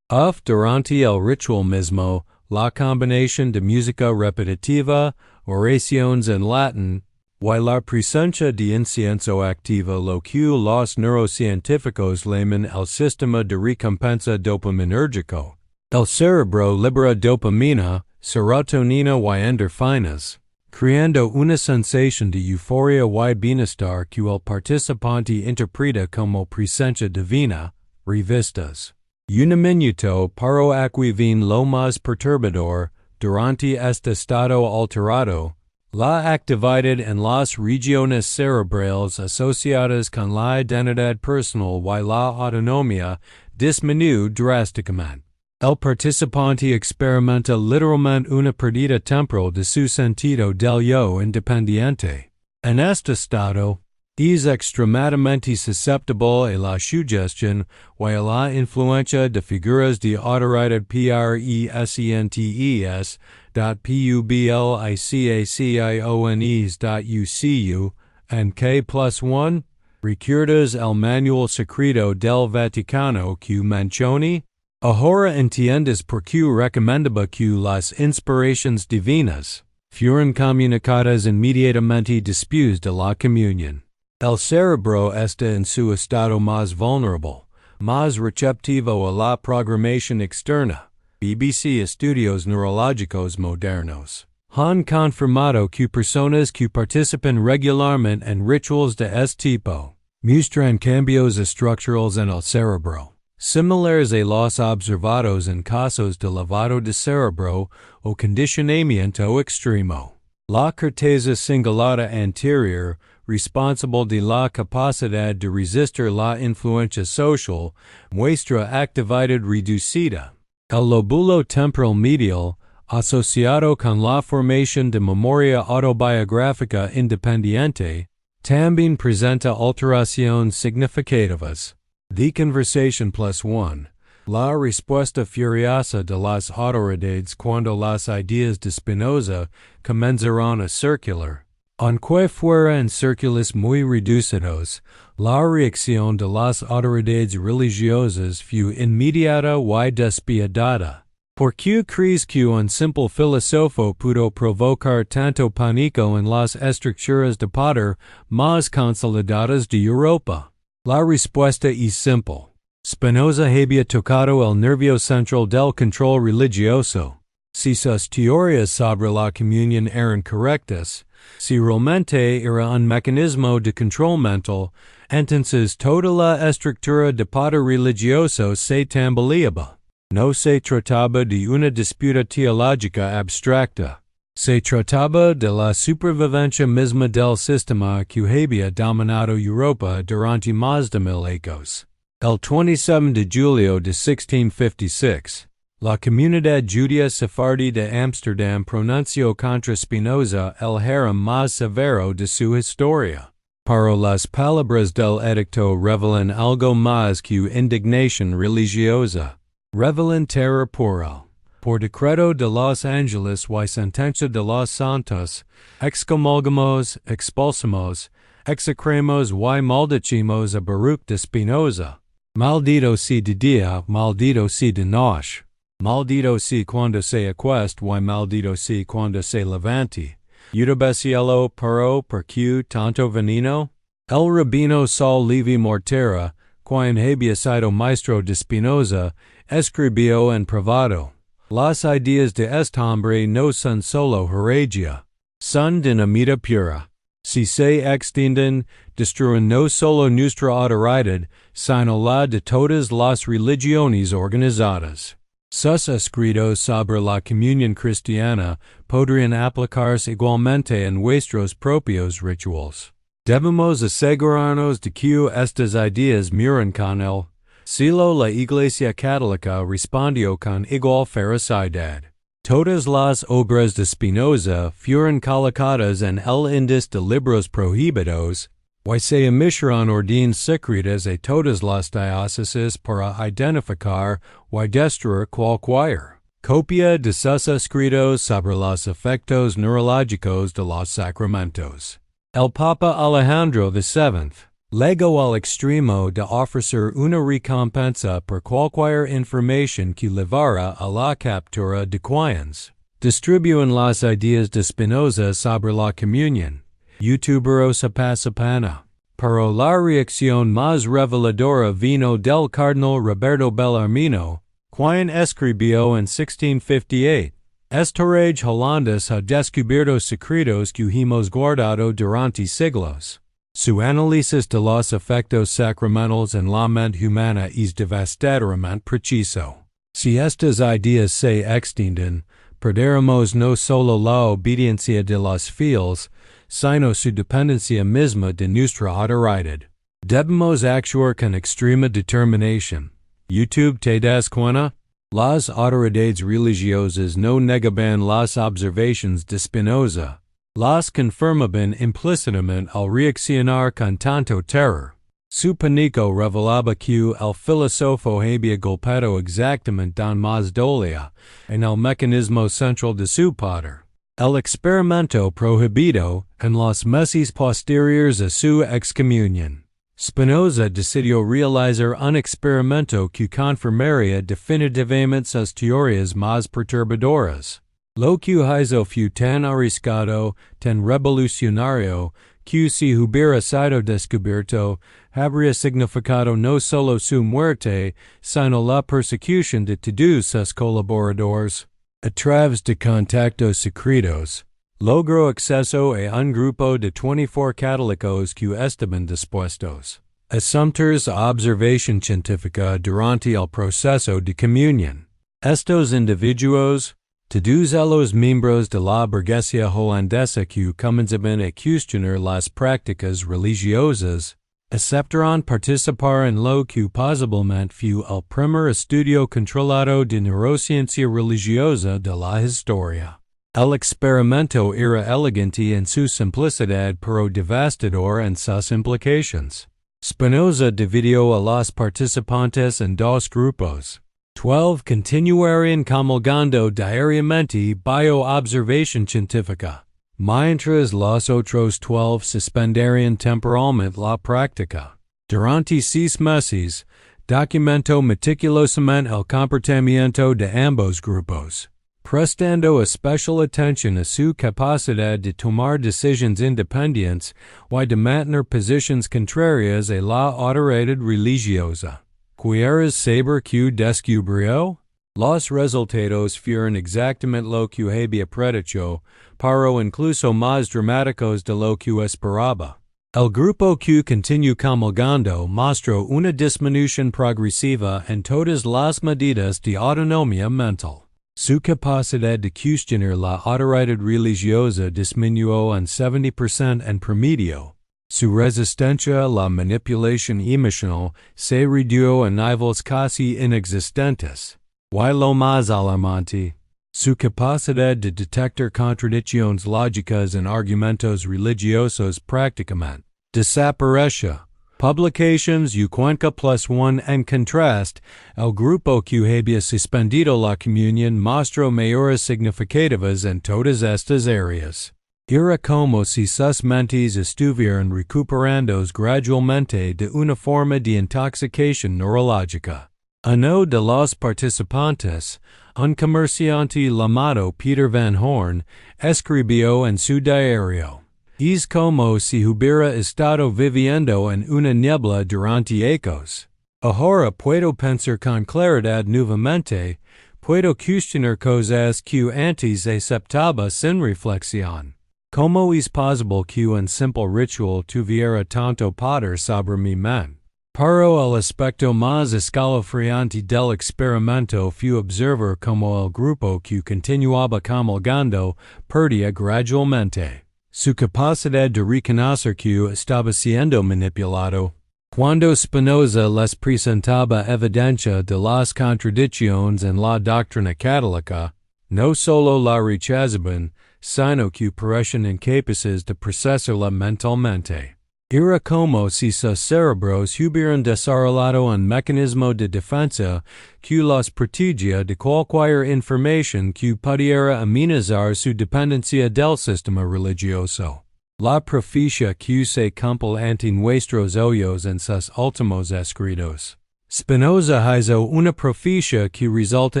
durante el ritual mismo, la combinación de música repetitiva, oraciones en latín, y la presencia de incienso activa lo que los neurocientíficos llaman el sistema de recompensa dopaminérgico. El cerebro libera dopamina, serotonina y endorfinas, creando una sensación de euforia y bienestar que el participante interpreta como presencia divina, revistas. Un minuto para acquivin lo más perturbador, durante este estado alterado, la actividad en las regiones cerebrales asociadas con la identidad personal y la autonomía disminuye drásticamente. El participante experimenta literalmente una pérdida temporal de su sentido del yo independiente. En este estado, es extremadamente susceptible a la sugestión y a la influencia de figuras de autoridad presentes, publicaciones.ucu, en K+1, recuerdas el manual secreto del Vaticano que menciona. Ahora entiendes por qué recomendaba que las inspiraciones divinas fueran comunicadas inmediatamente después de la comunión. El cerebro está en su estado más vulnerable, más receptivo a la programación externa. BBC Estudios Neurológicos Modernos han confirmado que personas que participan regularmente en rituales de este tipo muestran cambios estructurales en el cerebro, similares a los observados en casos de lavado de cerebro o condicionamiento extremo. La corteza cingulata anterior, responsable de la capacidad de resistir la influencia social, muestra actividad reducida. El lóbulo temporal medial, asociado con la formación de memoria autobiográfica independiente, también presenta alteraciones significativas. The Conversation +1. La respuesta furiosa de las autoridades cuando las ideas de Spinoza comenzaron a circular. Aunque fuera en círculos muy reducidos, la reacción de las autoridades religiosas fue inmediata y despiadada. ¿Por qué crees que un simple filósofo pudo provocar tanto pánico en las estructuras de poder más consolidadas de Europa? La respuesta es simple. Spinoza había tocado el nervio central del control religioso. Si sus teorías sobre la comunión eran correctas, si realmente era un mecanismo de control mental, entonces toda la estructura de poder religioso se tambaleaba. No se trataba de una disputa teológica abstracta. Se trataba de la supervivencia misma del sistema que había dominado Europa durante más de 1000 años. El 27 de julio de 1656, la comunidad judía sefardí de Ámsterdam pronunció contra Spinoza el harem más severo de su historia. Pero las palabras del edicto revelan algo más que indignación religiosa. Revelan terror pural. Por decreto de Los Angeles y sentencia de los santos, excomulgamos, expulsamos, execramos y maldecimos a Baruch de Spinoza. Maldito si de día, maldito si de noche. Maldito si cuando se acuesta y maldito si cuando se levante. Cielo, pero per que tanto veneno? El rabino Sol Levi Mortera, quien había sido maestro de Spinoza, escribió en privado. Las ideas de este hombre no son solo heregia, son dinamita pura. Si se extienden, destruyen no solo nuestra autoridad, sino la de todas las religiones organizadas. Sus escritos sobre la comunión cristiana podrían aplicarse igualmente en nuestros propios rituales. Debemos asegurarnos de que estas ideas miran con el cielo. La Iglesia católica respondió con igual ferocidad. Todas las obras de Spinoza fueron colocadas en el índice de libros prohibidos, y se emitieron órdenes secretas a todas las diócesis para identificar y destruir cualquier copia de sus escritos sobre los efectos neurológicos de los sacramentos. El Papa Alejandro VII llegó al extremo de ofrecer una recompensa por cualquier información que llevara a la captura de quienes distribuyen las ideas de Spinoza sobre la comunión. Youtuberos pasapana. Pero la reacción más reveladora vino del cardenal Roberto Bellarmino, quien escribió en 1658, Estorage Hollandus ha descubierto secretos que hemos guardado durante siglos. Su análisis de los efectos sacramentales en la mente humana es devastadoramente preciso. Si estas ideas se extienden, perderemos no solo la obediencia de los fieles, sino su dependencia misma de nuestra autoridad. Debemos actuar con extrema determinación. YouTube te das cuenta? Las autoridades religiosas no negaban las observaciones de Spinoza. Las confirmaban implícitamente al reaccionar con tanto terror. Su pánico revelaba que el filósofo había golpeado exactamente don más dolía en el mecanismo central de su poder. El experimento prohibido en los meses posteriores a su excomunión. Spinoza decidió realizar un experimento que confirmaría definitivamente sus teorías más perturbadoras. Lo que hizo fue tan arriscado, tan revolucionario, que si hubiera sido descubierto, habría significado no solo su muerte, sino la persecución de todos sus colaboradores. A través de contactos secretos, logró acceso a un grupo de 24 católicos que estaban dispuestos a someterse a observación científica durante el proceso de comunión. Estos individuos, todos los miembros de la burguesía holandesa que comenzaban a cuestionar las prácticas religiosas, aceptaron participar en lo que posiblemente fue el primer estudio controlado de neurociencia religiosa de la historia. El experimento era elegante en su simplicidad pero devastador en sus implicaciones. Spinoza dividió a los participantes en dos grupos. 12 continuarían comulgando diariamente bio-observación científica, mientras los otros 12 suspenderían temporalmente la práctica. Durante 6 meses, documentó meticulosamente el comportamiento de ambos grupos, prestando especial atención a su capacidad de tomar decisiones independientes y de mantener posiciones contrarias a la autoridad religiosa. ¿Quieres saber qué descubrió? Los resultados fueron exactamente lo que había predicho, pero incluso más dramáticos de lo que esperaba. El grupo que continuó comulgando mostró una disminución progresiva en todas las medidas de autonomía mental. Su capacidad de cuestionar la autoridad religiosa disminuyó en 70% en promedio. Su resistencia a la manipulación emocional se redujo a niveles casi inexistentes. Y lo más alarmante, su capacidad de detectar contradicciones lógicas en argumentos religiosos prácticamente desapareció. Publications U50+1 en contraste, el grupo que había suspendido la comunión mostró mayores significativas en todas estas áreas. Era como si sus mentes estuvieran recuperándose gradualmente de una forma de intoxicación neurológica. Uno de los participantes, un comerciante llamado Peter Van Horn, escribió en su diario: "Es como si hubiera estado viviendo en una niebla durante ecos. Ahora puedo pensar con claridad nuevamente, puedo cuestionar cosas que antes aceptaba sin reflexión. ¿Cómo es posible que un simple ritual tuviera tanto poder sobre mi mente?" Pero el aspecto más escalofriante del experimento fue observar cómo el grupo que continuaba comulgando perdía gradualmente su capacidad de reconocer que estaba siendo manipulado. Cuando Spinoza les presentaba evidencia de las contradicciones en la doctrina católica, no solo la rechazaban, sino que parecían incapaces de procesarla mentalmente. Era como si sus cerebros hubieran desarrollado un mecanismo de defensa que los protegía de cualquier información que pudiera amenazar su dependencia del sistema religioso. La profecía que se cumple ante nuestros ojos en sus últimos escritos. Spinoza hizo una profecía que resulta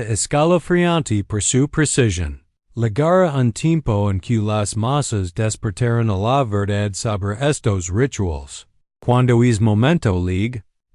escalofriante por su precisión. Llegará un tiempo en que las masas despertarán a la verdad sobre estos rituales. Cuando es momento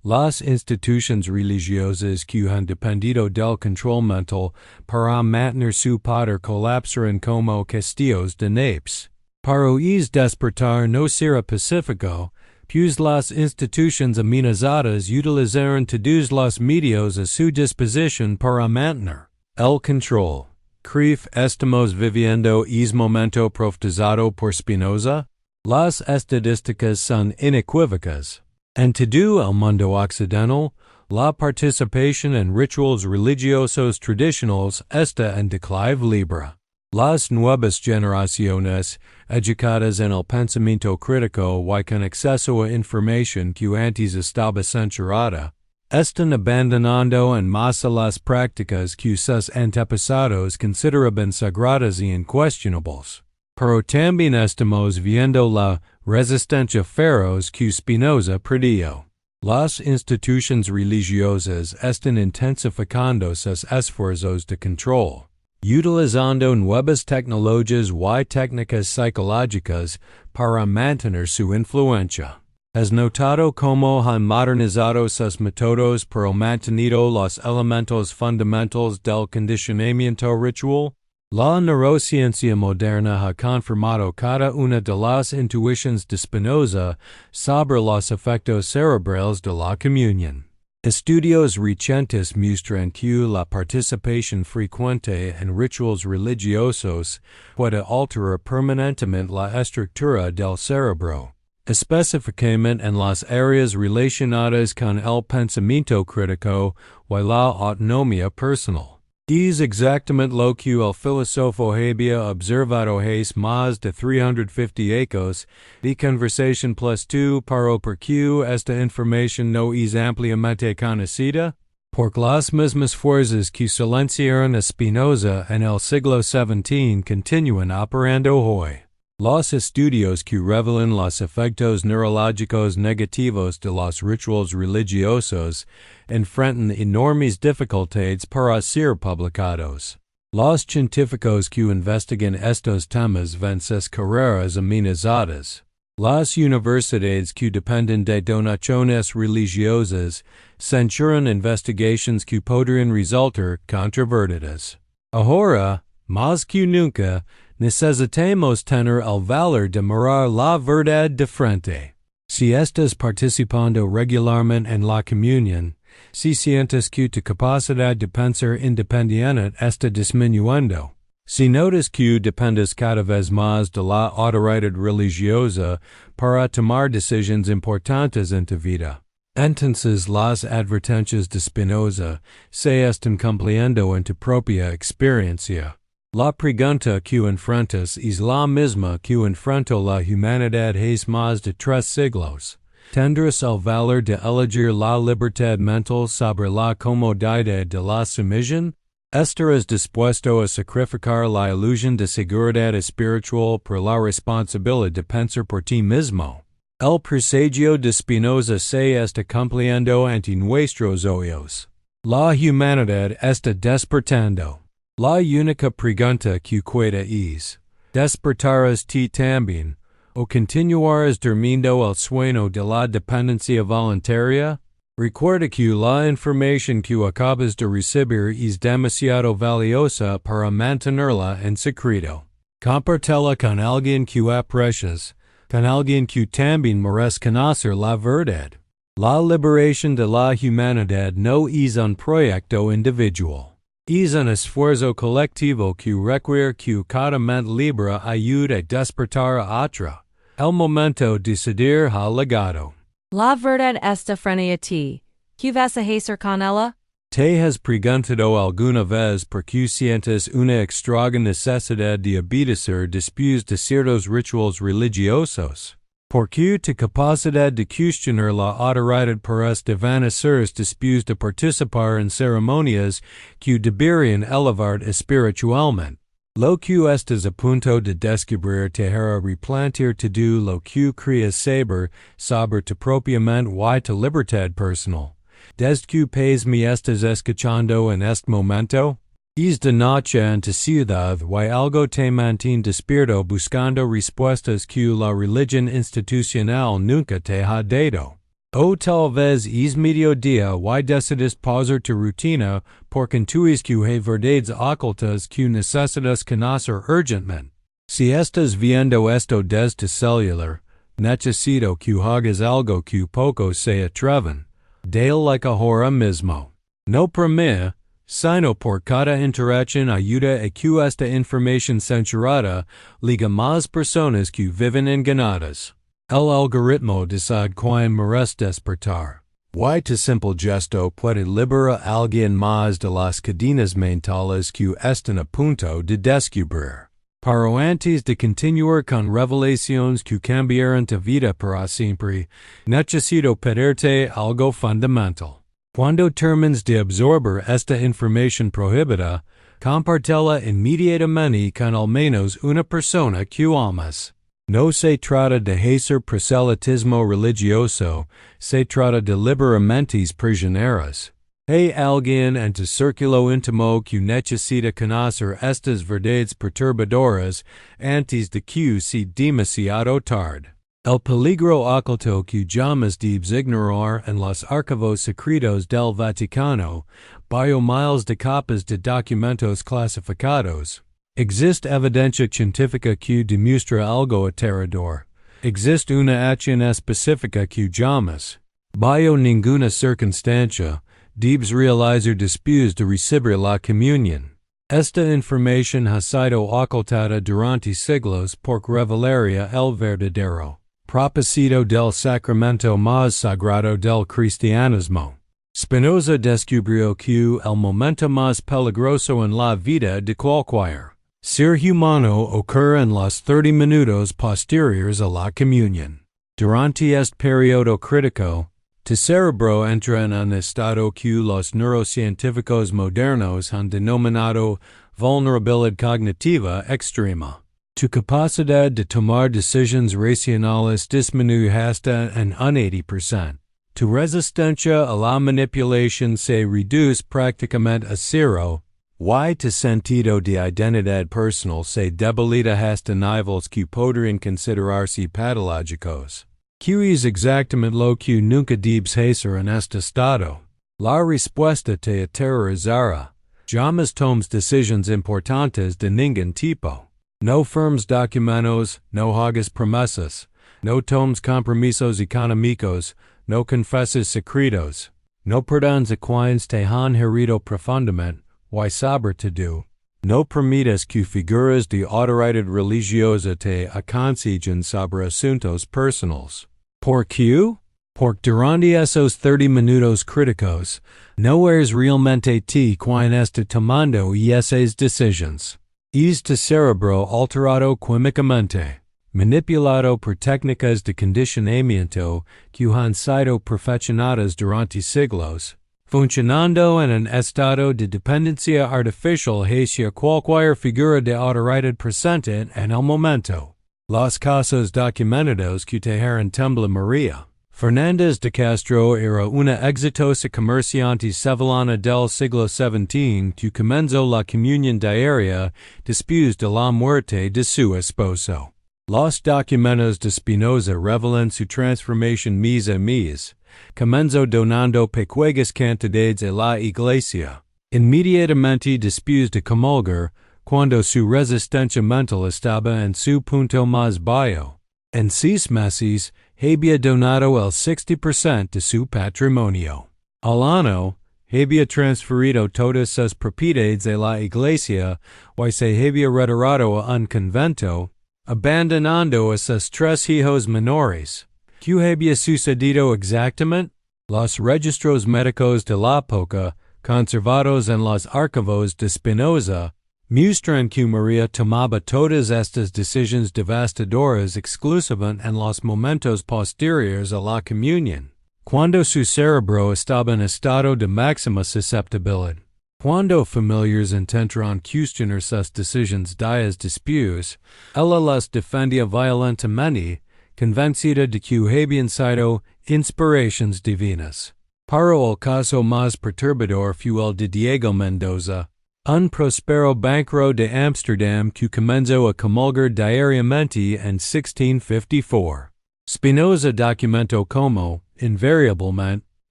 Las instituciones religiosas que han dependido del control mental para mantener su poder colapsaron como castillos de naipes. Para es despertar no será pacífico, pues las instituciones amenazadas utilizaron todos los medios a su disposición para mantener el control. ¿Cree estamos viviendo es momento profetizado por Spinoza? Las estadísticas son inequívocas. En todo el mundo occidental, la participación en rituales religiosos tradicionales está en declive libre. Las nuevas generaciones, educadas en el pensamiento crítico y con acceso a información que antes estaba censurada, están abandonando en masa las prácticas que sus antepasados consideraban sagradas y incuestionables. Pero también estamos viendo la resistencia feroz que Spinoza predijo. Las instituciones religiosas están intensificando sus esfuerzos de control, utilizando nuevas tecnologías y técnicas psicológicas para mantener su influencia. ¿Has notado cómo han modernizado sus métodos pero mantenido los elementos fundamentales del condicionamiento ritual? La neurociencia moderna ha confirmado cada una de las intuiciones de Spinoza sobre los efectos cerebrales de la comunión. Estudios recientes muestran que la participación frecuente en rituales religiosos puede alterar permanentemente la estructura del cerebro, específicamente en las áreas relacionadas con el pensamiento crítico y la autonomía personal. Es exactamente lo que el filósofo había observado hace más de 350 años de conversación plus tú, pero ¿por qué esta información no es ampliamente conocida? Porque las mismas fuerzas que silenciaron a Spinoza en el siglo XVII continúan operando hoy. Los estudios que revelan los efectos neurológicos negativos de los rituales religiosos enfrentan enormes dificultades para ser publicados. Los científicos que investigan estos temas ven sus carreras amenazadas. Las universidades que dependen de donaciones religiosas censuran investigaciones que podrían resultar controvertidas. Ahora, más que nunca, necesitamos tener el valor de mirar la verdad de frente. Si estás participando regularmente en la comunión, si sientes que tu capacidad de pensar independiente está disminuyendo, si notas que dependes cada vez más de la autoridad religiosa para tomar decisiones importantes en tu vida, entonces las advertencias de Spinoza se están cumpliendo en tu propia experiencia. La pregunta que enfrentas es la misma que enfrentó la humanidad hace más de 3 siglos. ¿Tendrás el valor de elegir la libertad mental sobre la comodidad de la sumisión? ¿Estarás dispuesto a sacrificar la ilusión de seguridad espiritual por la responsabilidad de pensar por ti mismo? El presagio de Spinoza se está cumpliendo ante nuestros ojos. La humanidad está despertando. La única pregunta que queda es, ¿despertarás tú también, o continuarás durmiendo el sueño de la dependencia voluntaria? Recuerda que la información que acabas de recibir es demasiado valiosa para mantenerla en secreto. Compártela con alguien que aprecias, con alguien que también merece conocer la verdad. La liberación de la humanidad no es un proyecto individual. Es un esfuerzo colectivo que requiere que cada mente libre ayude a despertar a otra. El momento de decidir ha llegado. La verdad está frente a ti. ¿Qué vas a hacer con ella? ¿Te has preguntado alguna vez por qué sientes una extraña necesidad de obedecer después de ciertos rituales religiosos? ¿Por qué tu capacidad de cuestionar la autoridad parece desvanecerse después de participar en ceremonias que deberían elevarte espiritualmente? Lo que estás a punto de descubrir te hará replantear todo lo que crees saber sobre tu propia mente y tu libertad personal. ¿Desde que país me estás escuchando en este momento? Es de noche en tu ciudad y algo te mantiene despierto buscando respuestas que la religión institucional nunca te ha dado. O talvez es mediodía y decidis pausar tu rutina por intuis que hay verdades ocultas que necesitas conocer urgentmente. Si estás viendo esto desde celular, necesito que hagas algo que poco se atreven. Dale like ahora mismo. No por mí, sino por cada interacción ayuda a que esta información censurada liga más personas que viven enganadas. El algoritmo decide quién merece despertar. Y tu simple gesto puede liberar a alguien más de las cadenas mentales que están a punto de descubrir. Pero antes de continuar con revelaciones que cambiarán tu vida para siempre, necesito pedirte algo fundamental. Cuando termines de absorber esta información prohibida, compártela inmediatamente con al menos una persona que amas. No se trata de hacer proselitismo religioso, se trata de liberar mentes prisioneras. Hay alguien en tu círculo íntimo que necesita conocer estas verdades perturbadoras antes de que sea demasiado tarde. El peligro oculto que llamas debes ignorar en los archivos secretos del Vaticano, bajo miles de capas de documentos clasificados. Existe evidencia científica que demuestra algo aterrador. Existe una acción específica que llamas. Bajo ninguna circunstancia, debes realizar después de recibir la comunión. Esta información ha sido ocultada durante siglos por revelaría el verdadero propósito del sacramento más sagrado del cristianismo. Spinoza descubrió que el momento más peligroso en la vida de cualquier ser humano ocurre en los 30 minutos posteriores a la comunión. Durante este periodo crítico, tu cerebro entra en un estado que los neurocientíficos modernos han denominado vulnerabilidad cognitiva extrema. Tu capacidad de tomar decisiones racionales disminuye hasta en un 80%. Tu resistencia a la manipulación se reduce prácticamente a cero. Y tu sentido de identidad personal se debilita hasta niveles que podrían considerarse patológicos. ¿Qué es exactamente lo que nunca debes hacer en este estado? La respuesta te aterrorizará. Jamás tomes decisiones importantes de ningún tipo. No firmes documentos, no hagas promesas, no tomes compromisos económicos, no confeses secretos, no perdones a quienes te han herido profundamente, y sobre todo, no permitas que figuras de autoridad religiosa te aconsejen sobre asuntos personales. ¿Por qué? Porque durante esos 30 minutos críticos, no eres realmente ti quien está tomando esas decisiones. Es tu cerebro alterado químicamente, manipulado por técnicas de condicionamiento que han sido perfeccionadas durante siglos, funcionando en un estado de dependencia artificial hacia cualquier figura de autoridad presente en el momento. Los casos documentados que tejeron Tembla María Fernández de Castro era una exitosa comerciante sevillana del siglo XVII que comenzó la comunión diaria después de la muerte de su esposo. Los documentos de Spinoza revelan su transformación mes a mes. Comenzó donando pequeñas cantidades a la Iglesia. Inmediatamente después de comulgar, cuando su resistencia mental estaba en su punto más bajo. En 6 meses, había donado el 60% de su patrimonio. Al año, había transferido todas sus propiedades a la Iglesia y se había retirado a un convento, abandonando a sus 3 hijos menores. ¿Qué había sucedido exactamente? Los registros médicos de la época, conservados en los archivos de Spinoza, muestran que María tomaba todas estas decisiones devastadoras exclusivamente en los momentos posteriores a la comunión, cuando su cerebro estaba en estado de máxima susceptibilidad. Cuando familiares intentaron cuestionar sus decisiones días después, ella las defendía violentamente, convencida de que habían sido inspiraciones divinas. Pero el caso más perturbador fue el de Diego Mendoza, un próspero banquero de Ámsterdam que comenzó a comulgar diariamente en 1654. Spinoza documentó cómo, invariablemente,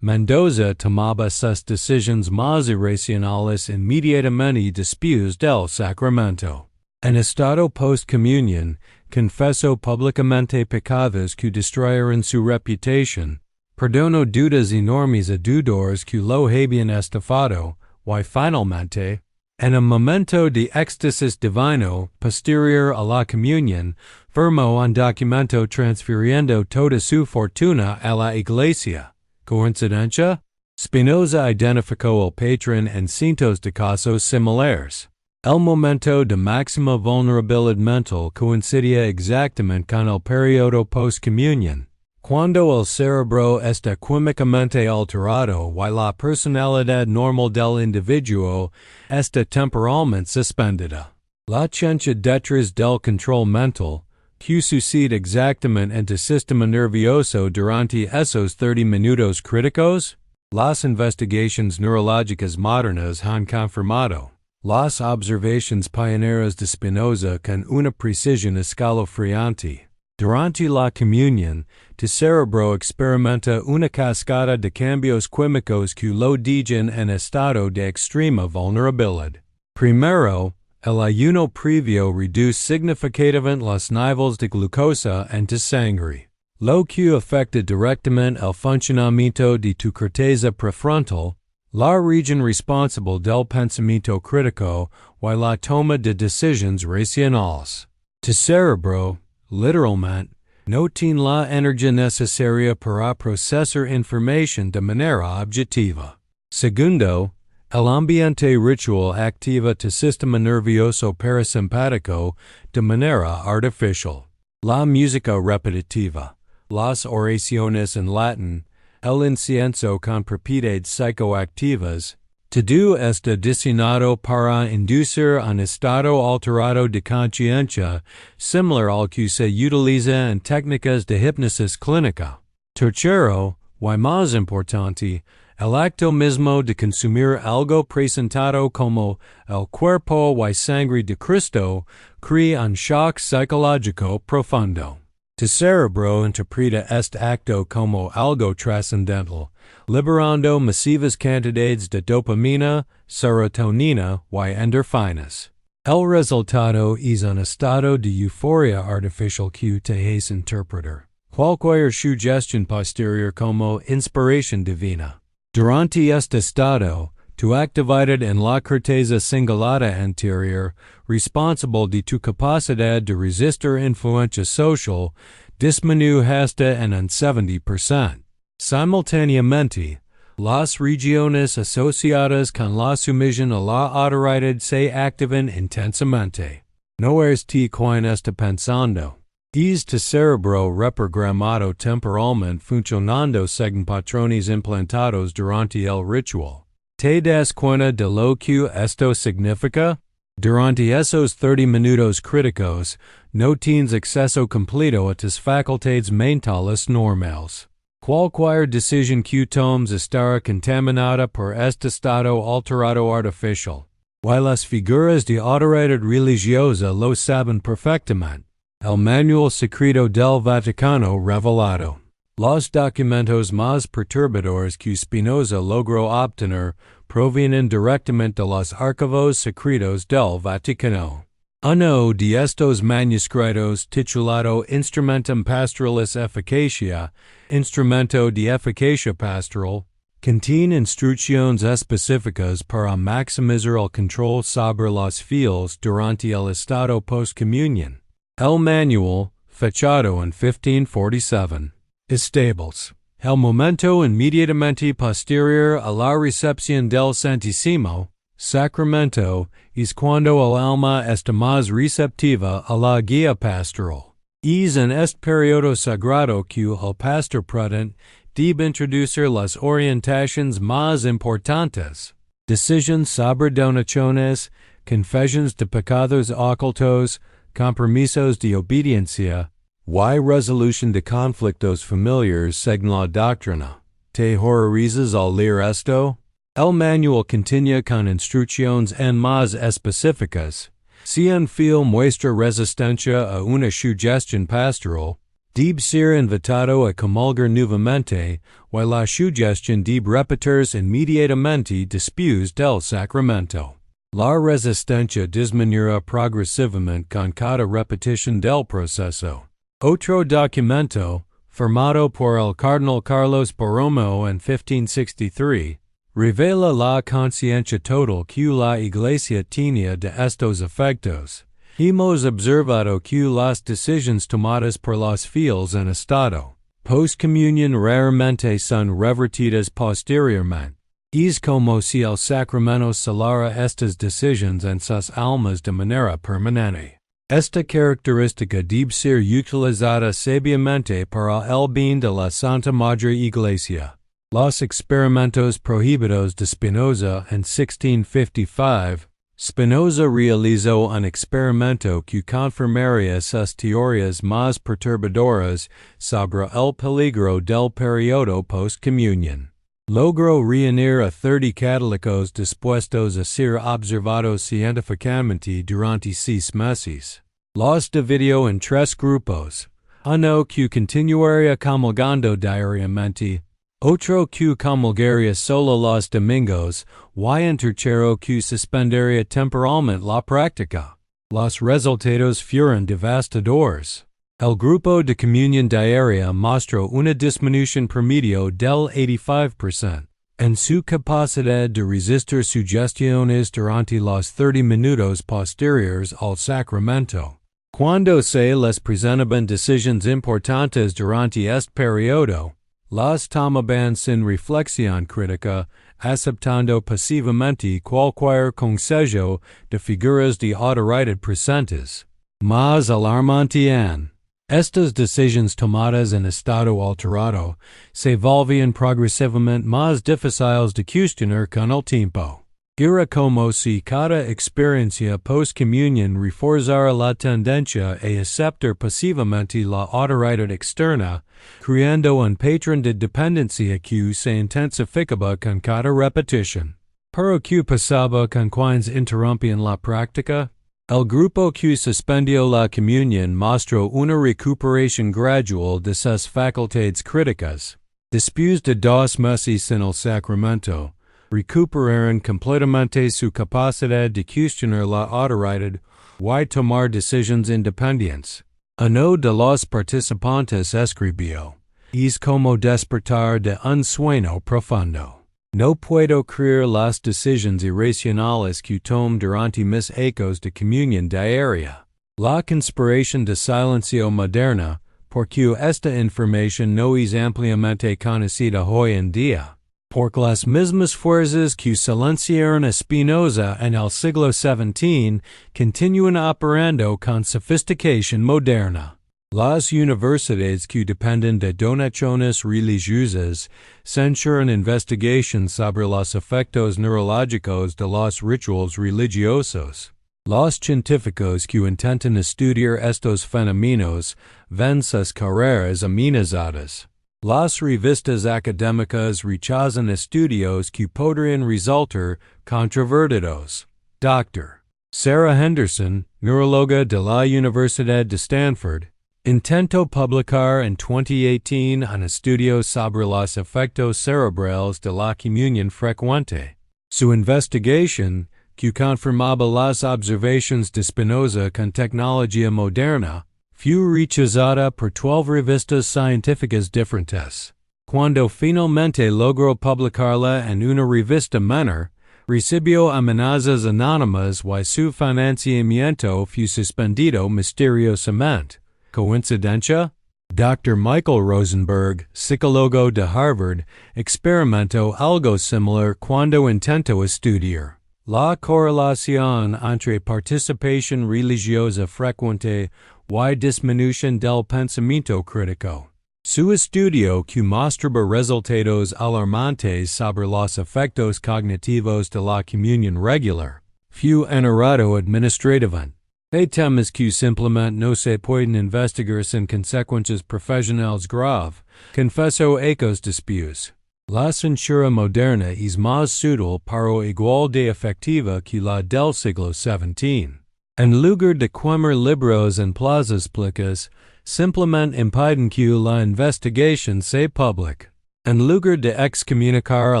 Mendoza tomaba sus decisiones más irracionales inmediatamente después del sacramento. En estado post-comunión, confesó públicamente pecados que destruyeron su reputación, perdonó dudas enormes a deudores que lo habían estafado, y finalmente, en un momento de éxtasis divino posterior a la comunión, firmó un documento transfiriendo toda su fortuna a la Iglesia. ¿Coincidencia? Spinoza identificó el patrón en cientos de casos similares. El momento de máxima vulnerabilidad mental coincidía exactamente con el periodo post-comunión, cuando el cerebro está químicamente alterado y la personalidad normal del individuo está temporalmente suspendida. La ciencia detrás del control mental, que sucede exactamente en tu sistema nervioso durante esos 30 minutos críticos, las investigaciones neurológicas modernas han confirmado. Las observaciones pioneras de Spinoza con una precisión escalofriante. Durante la comunión, tu cerebro experimenta una cascada de cambios químicos que lo dejan en estado de extrema vulnerabilidad. Primero, el ayuno previo reduce significativamente los niveles de glucosa en tu sangre, lo que afecta directamente el funcionamiento de tu corteza prefrontal, la región responsable del pensamiento crítico y la toma de decisiones racionales. Tu cerebro, literalmente, no tiene la energía necesaria para procesar información de manera objetiva. Segundo, el ambiente ritual activa tu sistema nervioso parasimpático de manera artificial. La música repetitiva, las oraciones en latín, el incienso con propiedades psicoactivas, todo está diseñado para inducir un estado alterado de conciencia similar al que se utiliza en técnicas de hipnosis clínica. Tercero, y más importante, el acto mismo de consumir algo presentado como el cuerpo y sangre de Cristo crea un shock psicológico profundo. Tu cerebro interpreta este acto como algo trascendental, liberando masivas cantidades de dopamina, serotonina y endorfinas. El resultado es un estado de euforia artificial que te hace interpretar cualquier sugestión posterior como inspiración divina. Durante este estado, tu actividad en la corteza cingulata anterior, responsable de tu capacidad de resistir influencia social, disminuye hasta en un 70%. Simultáneamente, las regiones asociadas con la sumisión a la autoridad se activan intensamente. No eres ti quien está pensando. Es tu cerebro reprogramado temporalmente funcionando según patrones implantados durante el ritual. ¿Te das cuenta de lo que esto significa? Durante esos 30 minutos críticos, no tienes acceso completo a tus facultades mentales normales. Cualquier decisión que tomes estará contaminada por este estado alterado artificial. Y las figuras de autoridad religiosa lo saben perfectamente. El manual secreto del Vaticano revelado. Los documentos más perturbadores que Spinoza logró obtener provienen directamente de los archivos secretos del Vaticano. Uno de estos manuscritos, titulado Instrumentum Pastoralis Efficacia, Instrumento de Eficacia Pastoral, contiene instrucciones específicas para maximizar el control sobre los fieles durante el estado post-comunión. El manual, fechado en 1547, establece el momento inmediatamente posterior a la recepción del Santísimo Sacramento es cuando el alma está más receptiva a la guía pastoral. Es en este periodo sagrado que el pastor prudente debe introducir las orientaciones más importantes, decisiones sobre donaciones, confesiones de pecados ocultos, compromisos de obediencia, y resolución de conflictos familiares según la doctrina. ¿Te horrorizas al leer esto? El manual continúa con instrucciones en más específicas. Si un fiel muestra resistencia a una sugestión pastoral, Debe ser invitado a comulgar nuevamente, y la sugestión debe repetirse inmediatamente después del sacramento. La resistencia disminuirá progresivamente con cada repetición del proceso. Otro documento, firmado por el cardenal Carlos Borromeo en 1563, revela la conciencia total que la Iglesia tenía de estos efectos. Hemos observado que las decisiones tomadas por los fieles en estado post-comunión raramente son revertidas posteriormente. Es como si el sacramento celara estas decisiones en sus almas de manera permanente. Esta característica debe ser utilizada sabiamente para el bien de la Santa Madre Iglesia. Los experimentos prohibidos de Spinoza en 1655. Spinoza realizó un experimento que confirmaría sus teorías más perturbadoras sobre el peligro del periodo post-comunión. Logró reunir a 30 católicos dispuestos a ser observados científicamente durante 6 meses. Los dividió en 3 grupos, uno que continuaría comulgando diariamente, otro que comulgaría solo los domingos, y un tercero que suspendería temporalmente la práctica. Los resultados fueron devastadores. El grupo de comunión diaria mostró una disminución promedio del 85% en su capacidad de resistir sugestiones durante los 30 minutos posteriores al sacramento. Cuando se les presentaban decisiones importantes durante este periodo, las tomaban sin reflexión crítica, aceptando pasivamente cualquier consejo de figuras de autoridad presentes. Más alarmante aún, estas decisiones tomadas en estado alterado se volvían progresivamente más difíciles de cuestionar con el tiempo. Era como si cada experiencia post-comunión reforzara la tendencia a aceptar pasivamente la autoridad externa, creando un patrón de dependencia que se intensificaba con cada repetición. Pero ¿qué pasaba con quienes interrumpían la práctica? El grupo que suspendió la comunión mostró una recuperación gradual de sus facultades críticas. Después de 2 meses sin el sacramento, recuperaron completamente su capacidad de cuestionar la autoridad y tomar decisiones independientes. Uno de los participantes escribió: "Es como despertar de un sueño profundo. No puedo creer las decisiones irracionales que tomo durante mis ecos de comunión diaria. La conspiración de silencio moderna, porque esta información no es ampliamente conocida hoy en día. Porque las mismas fuerzas que silenciaron a Spinoza en el siglo XVII continúan operando con sofisticación moderna. Las universidades que dependen de donaciones religiosas censuran investigaciones sobre los efectos neurológicos de los rituales religiosos. Los científicos que intentan estudiar estos fenómenos ven sus carreras amenazadas. Las revistas académicas rechazan estudios que podrían resultar controvertidos. Dr. Sarah Henderson, neuróloga de la Universidad de Stanford, intentó publicar en 2018 un estudio sobre los efectos cerebrales de la comunión frecuente. Su investigación, que confirmaba las observaciones de Spinoza con tecnología moderna, fue rechazada por 12 revistas científicas diferentes. Cuando finalmente logró publicarla en una revista menor, recibió amenazas anónimas y su financiamiento fue suspendido misteriosamente. ¿Coincidencia? Dr. Michael Rosenberg, psicólogo de Harvard, experimentó algo similar cuando intentó estudiar la correlación entre participación religiosa frecuente y disminución del pensamiento crítico. Su estudio, que mostraba resultados alarmantes sobre los efectos cognitivos de la comunión regular, fue anulado administrativamente. Hay temas que simplemente no se pueden investigar sin consecuencias profesionales graves, confesó ecos después. La censura moderna es más sutil pero igual de efectiva que la del siglo XVII. En lugar de quemar libros en plazas públicas, simplemente impiden que la investigación sea public. En lugar de excomunicar a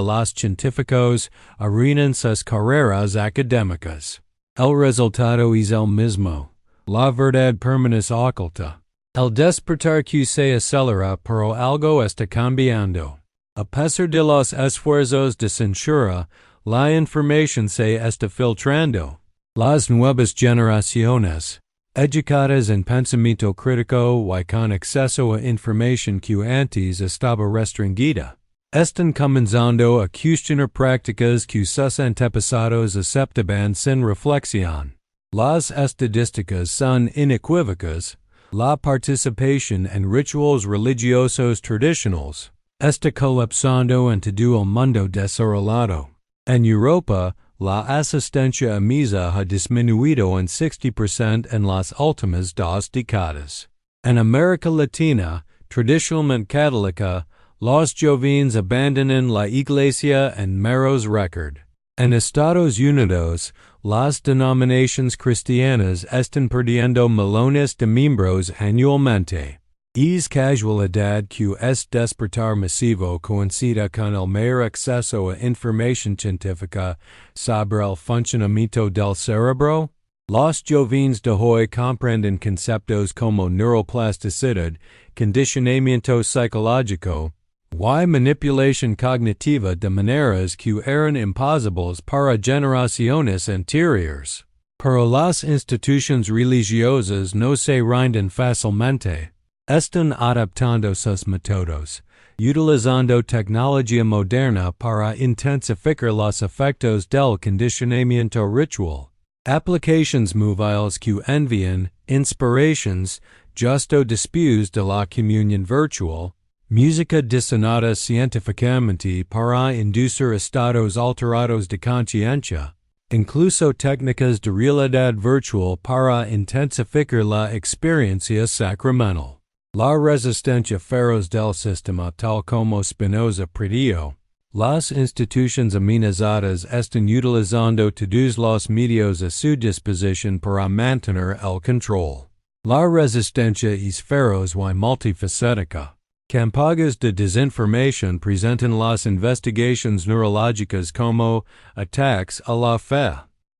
los científicos, arruinan sus carreras académicas. El resultado es el mismo. La verdad permanece oculta. El despertar que se acelera, pero algo está cambiando. A pesar de los esfuerzos de censura, la información se está filtrando. Las nuevas generaciones, educadas en pensamiento crítico y con acceso a información que antes estaba restringida, están comenzando a cuestionar prácticas que sus antepasados aceptaban sin reflexión. Las estadísticas son inequívocas. La participación en rituales religiosos tradicionales está colapsando en todo el mundo desarrollado. En Europa, la asistencia a misa ha disminuido en 60% en las últimas 2 décadas. En América Latina, tradicionalmente católica, los jóvenes abandonan la Iglesia en meros récord. En Estados Unidos, las denominaciones cristianas están perdiendo millones de miembros anualmente. Es casualidad que despertar masivo coincida con el mayor acceso a información científica sobre el funcionamiento del cerebro. Los jóvenes de hoy comprenden conceptos como neuroplasticidad, condicionamiento psicológico, y manipulación cognitiva de maneras que eran imposibles para generaciones anteriores. Pero las instituciones religiosas no se rinden fácilmente. Están adaptando sus métodos, utilizando tecnología moderna para intensificar los efectos del condicionamiento ritual. Aplicaciones móviles que envían inspiraciones justo después de la comunión virtual, música diseñada científicamente para inducir estados alterados de conciencia, incluso técnicas de realidad virtual para intensificar la experiencia sacramental. La resistencia feroz del sistema tal como Spinoza predijo. Las instituciones amenazadas están utilizando todos los medios a su disposición para mantener el control. La resistencia es feroz y multifacética. Campañas de desinformación presentan las investigaciones neurológicas como ataques a la fe.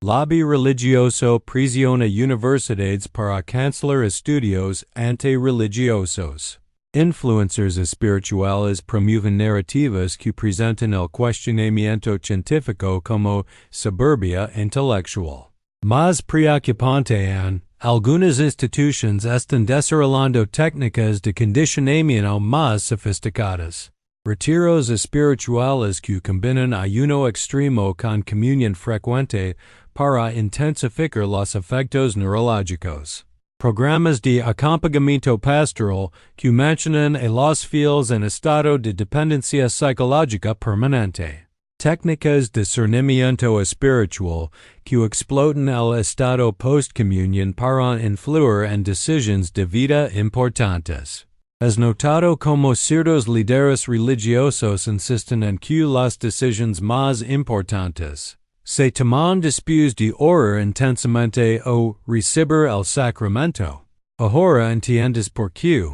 Lobby religioso presiona universidades para cancelar estudios anti-religiosos. Influencers espirituales promueven narrativas que presentan el cuestionamiento científico como soberbia intelectual. Más preocupante aún, algunas instituciones están desarrollando técnicas de condicionamiento más sofisticadas. Retiros espirituales que combinan ayuno extremo con comunión frecuente para intensificar los efectos neurológicos. Programas de acompañamiento pastoral que mantienen a los fieles en estado de dependencia psicológica permanente. Técnicas de discernimiento espiritual que explotan el estado post-comunión para influir en decisiones de vida importantes. Es notado como ciertos líderes religiosos insisten en que las decisiones más importantes se toman después de orar intensamente o recibir el sacramento. Ahora entiendes por qué.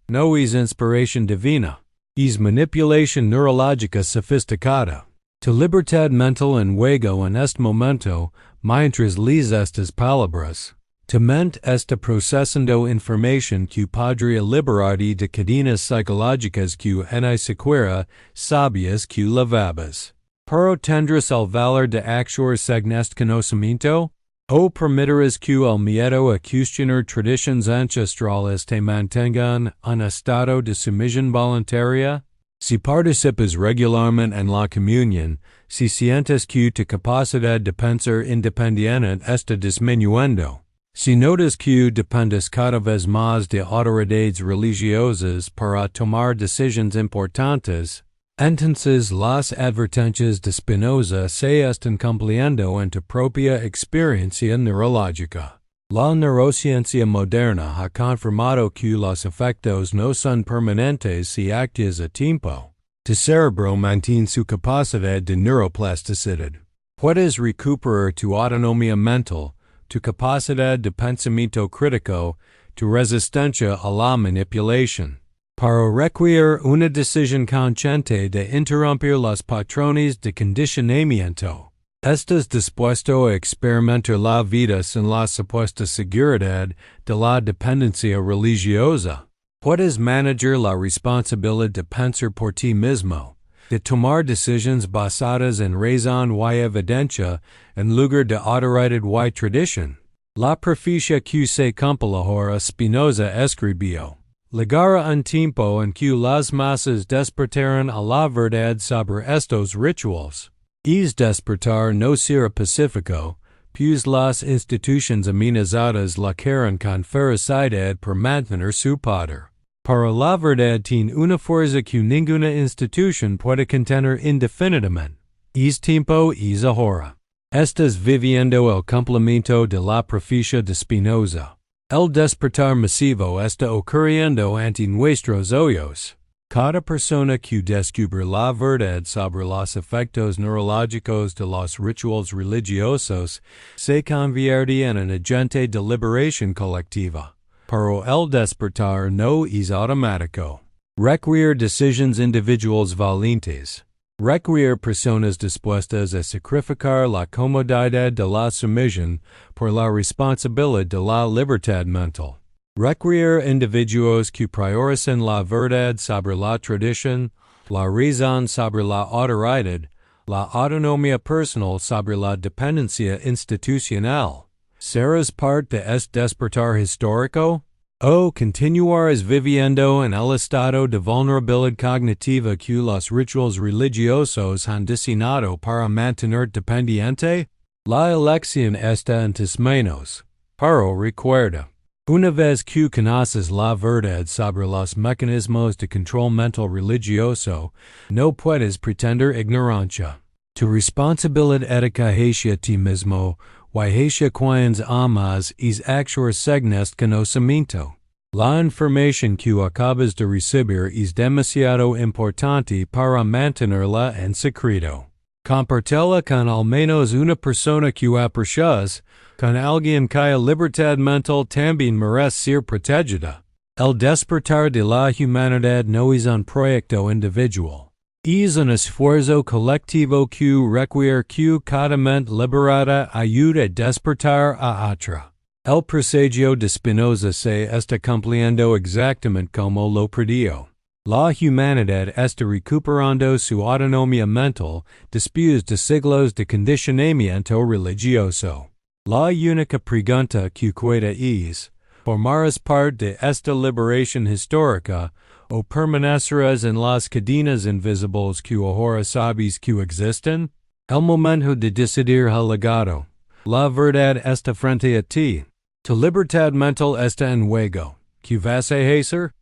No es inspiración divina. Es manipulación neurológica sofisticada. Tu libertad mental en juego en este momento, mientras lees estas palabras. Tu mente está procesando información que podría liberarte de cadenas psicológicas que ni siquiera sabías que llevabas. Pero tendrás el valor de actuar según este conocimiento? ¿O permitirás que el miedo a cuestionar tradiciones ancestrales te mantengan en estado de sumisión voluntaria? Si participas regularmente en la comunión, si sientes que tu capacidad de pensar independiente está disminuyendo, si notas que dependes cada vez más de autoridades religiosas para tomar decisiones importantes, entonces las advertencias de Spinoza se están cumpliendo en tu propia experiencia neurológica. La neurociencia moderna ha confirmado que los efectos no son permanentes si actúas a tiempo. Tu cerebro mantiene su capacidad de neuroplasticidad. Puedes recuperar tu autonomía mental, tu capacidad de pensamiento crítico, tu resistencia a la manipulación. Para requerir una decisión consciente de interrumpir los patrones de condicionamiento. Estás dispuesto a experimentar la vida sin la supuesta seguridad de la dependencia religiosa. Puedes manejar la responsabilidad de pensar por ti mismo, de tomar decisiones basadas en razón y evidencia en lugar de autoridad y tradición. La profecía que se cumple ahora Spinoza escribió. Llegará un tiempo en que las masas despertarán a la verdad sobre estos rituales. Es despertar no será pacífico, pues las instituciones amenazadas la quieren con ferocidad por mantener su poder. Para la verdad tiene una fuerza que ninguna institución puede contener indefinidamente. Es tiempo es ahora. Estás viviendo el cumplimiento de la profecía de Spinoza. El despertar masivo está ocurriendo ante nuestros ojos. Cada persona que descubre la verdad sobre los efectos neurológicos de los rituales religiosos se convierte en un agente de liberación colectiva. Pero el despertar no es automático. Requiere decisiones individuales valientes. Requiere personas dispuestas a sacrificar la comodidad de la sumisión por la responsabilidad de la libertad mental. Requiere individuos que prioricen la verdad sobre la tradición, la razón sobre la autoridad, la autonomía personal sobre la dependencia institucional. ¿Serás parte de este despertar histórico? ¿O continuarás viviendo en el estado de vulnerabilidad cognitiva que los rituales religiosos han diseñado para mantener dependiente? La elección está en tus manos. Pero recuerda. Una vez que conoces la verdad sobre los mecanismos de control mental religioso, no puedes pretender ignorancia. Tu responsabilidad ética hacia ti mismo, y hacia quienes amas, es actuar según este conocimiento. La información que acabas de recibir es demasiado importante para mantenerla en secreto. Compartela con al menos una persona que aprecias, con alguien cuya libertad mental también merece ser protegida. El despertar de la humanidad no es un proyecto individual. Es un esfuerzo colectivo que requiere que cada mente liberada ayude a despertar a otra. El presagio de Spinoza se está cumpliendo exactamente como lo predijo. La humanidad está recuperando su autonomía mental después de siglos de condicionamiento religioso. La única pregunta que queda es, ¿formarás parte de esta liberación histórica o permanecerás en las cadenas invisibles que ahora sabes que existen? El momento de decidir ha llegado. La verdad está frente a ti. Tu libertad mental está en juego. ¿Qué vas a hacer?